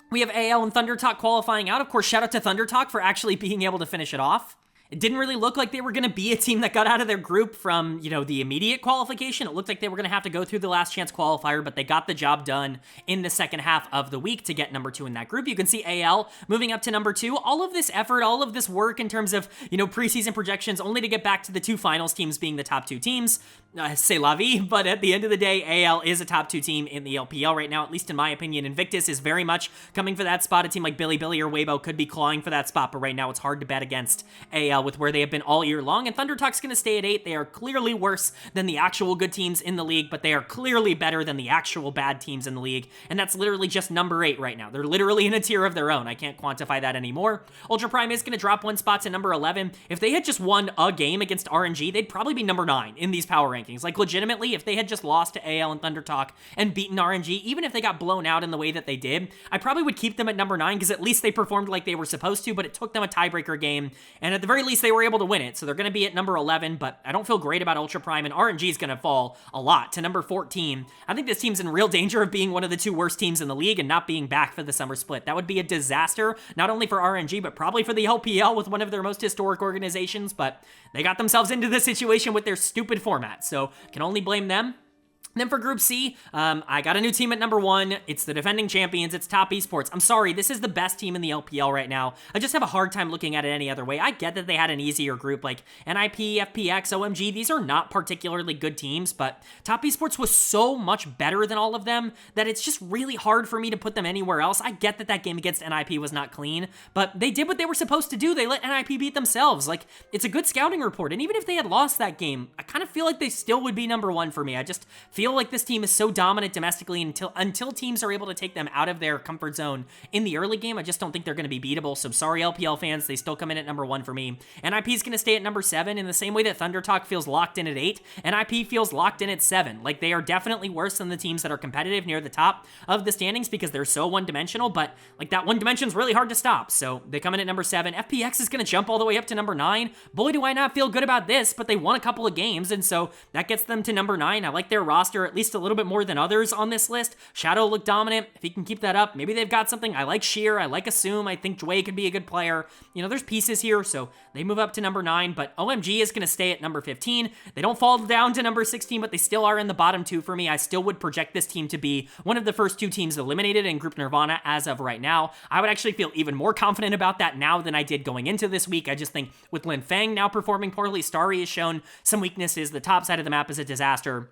we have AL and Thunder Talk qualifying out. Of course, shout out to Thunder Talk for actually being able to finish it off. It didn't really look like they were going to be a team that got out of their group from, you know, the immediate qualification. It looked like they were going to have to go through the last chance qualifier, but they got the job done in the second half of the week to get number 2 in that group. You can see AL moving up to number 2. All of this effort, all of this work in terms of, you know, preseason projections, only to get back to the 2 finals teams being the top 2 teams. C'est la vie, but at the end of the day, AL is a top 2 team in the LPL right now, at least in my opinion. Invictus is very much coming for that spot. A team like Billy or Weibo could be clawing for that spot, but right now it's hard to bet against AL with where they have been all year long. And Thunder Talk's going to stay at 8. They are clearly worse than the actual good teams in the league, but they are clearly better than the actual bad teams in the league, and that's literally just number 8 right now. They're literally in a tier of their own. I can't quantify that anymore. Ultra Prime is going to drop 1 spot to number 11. If they had just won a game against RNG, they'd probably be number 9 in these power rankings. Like, legitimately, if they had just lost to AL and Thunder Talk and beaten RNG, even if they got blown out in the way that they did, I probably would keep them at number 9 because at least they performed like they were supposed to, but it took them a tiebreaker game, and at the very least, they were able to win it. So they're going to be at number 11, but I don't feel great about Ultra Prime, and RNG is going to fall a lot to number 14. I think this team's in real danger of being one of the 2 worst teams in the league and not being back for the summer split. That would be a disaster, not only for RNG, but probably for the LPL with one of their most historic organizations, but they got themselves into this situation with their stupid format, so can only blame them. Then for Group C, I got a new team at number 1. It's the defending champions. It's Top Esports. I'm sorry, this is the best team in the LPL right now. I just have a hard time looking at it any other way. I get that they had an easier group like NIP, FPX, OMG. These are not particularly good teams, but Top Esports was so much better than all of them that it's just really hard for me to put them anywhere else. I get that that game against NIP was not clean, but they did what they were supposed to do. They let NIP beat themselves. Like, it's a good scouting report, and even if they had lost that game, I kind of feel like they still would be number 1 for me. I just feel like this team is so dominant domestically until teams are able to take them out of their comfort zone in the early game. I just don't think they're going to be beatable. So sorry, LPL fans, they still come in at number 1 for me. NIP is going to stay at number 7 in the same way that Thunder Talk feels locked in at 8. NIP feels locked in at 7. Like, they are definitely worse than the teams that are competitive near the top of the standings because they're so one-dimensional, but like that one dimension is really hard to stop. So they come in at number 7. FPX is going to jump all the way up to number 9. Boy, do I not feel good about this, but they won a couple of games, and so that gets them to number 9. I like their roster. roster at least a little bit more than others on this list. Shadow looked dominant. If he can keep that up, maybe they've got something. I like Sheer. I like Assume. I think Dway could be a good player. You know, there's pieces here, so they move up to number 9, but OMG is going to stay at number 15. They don't fall down to number 16, but they still are in the bottom 2 for me. I still would project this team to be one of the first 2 teams eliminated in Group Nirvana as of right now. I would actually feel even more confident about that now than I did going into this week. I just think with Lin Feng now performing poorly, Starry has shown some weaknesses. The top side of the map is a disaster.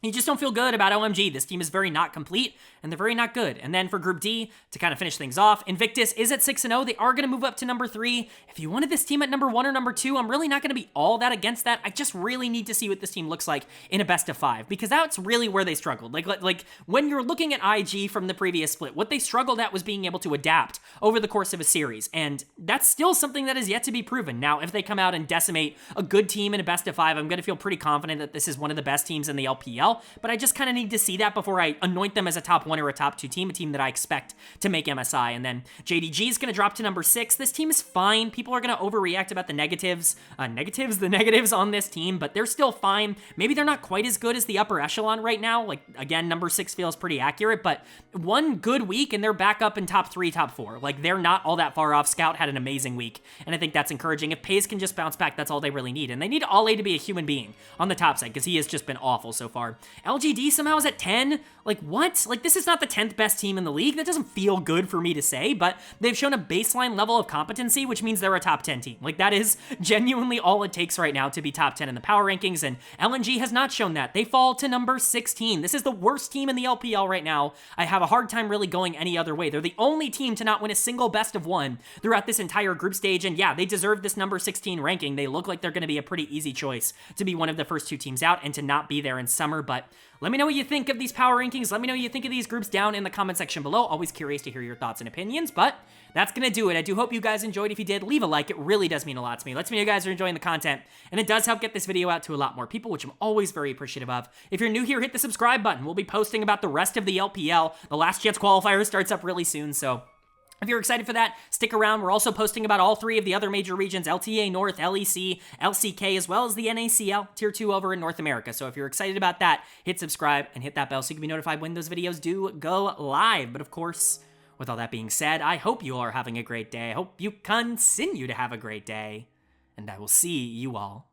You just don't feel good about OMG. This team is very not complete, and they're very not good. And then for Group D, to kind of finish things off, Invictus is at 6-0. They are going to move up to number 3. If you wanted this team at number 1 or number 2, I'm really not going to be all that against that. I just really need to see what this team looks like in a best of 5, because that's really where they struggled. Like when you're looking at IG from the previous split, what they struggled at was being able to adapt over the course of a series, and that's still something that is yet to be proven. Now, if they come out and decimate a good team in a best of 5, I'm going to feel pretty confident that this is one of the best teams in the LPL, but I just kind of need to see that before I anoint them as a top 1 or a top 2 team, a team that I expect to make MSI. And then JDG is going to drop to number 6. This team is fine. People are going to overreact about the negatives on this team, but they're still fine. Maybe they're not quite as good as the upper echelon right now. Like, again, number 6 feels pretty accurate, but one good week and they're back up in top 3, top 4. Like, they're not all that far off. Scout had an amazing week, and I think that's encouraging. If Pays can just bounce back, that's all they really need. And they need Ollie to be a human being on the top side, because he has just been awful so far. LGD somehow is at 10. Like, what? Like, this is not the 10th best team in the league. That doesn't feel good for me to say, but they've shown a baseline level of competency, which means they're a top 10 team. Like, that is genuinely all it takes right now to be top 10 in the power rankings, and LNG has not shown that. They fall to number 16. This is the worst team in the LPL right now. I have a hard time really going any other way. They're the only team to not win a single best of 1 throughout this entire group stage, and yeah, they deserve this number 16 ranking. They look like they're going to be a pretty easy choice to be one of the first 2 teams out and to not be there in summer, but let me know what you think of these power rankings. Let me know what you think of these groups down in the comment section below. Always curious to hear your thoughts and opinions, but that's going to do it. I do hope you guys enjoyed. If you did, leave a like. It really does mean a lot to me. It lets me know you guys are enjoying the content, and it does help get this video out to a lot more people, which I'm always very appreciative of. If you're new here, hit the subscribe button. We'll be posting about the rest of the LPL. The Last Chance qualifier starts up really soon, so if you're excited for that, stick around. We're also posting about all 3 of the other major regions, LTA North, LEC, LCK, as well as the NACL Tier 2 over in North America. So if you're excited about that, hit subscribe and hit that bell so you can be notified when those videos do go live. But of course, with all that being said, I hope you all are having a great day. I hope you continue to have a great day, and I will see you all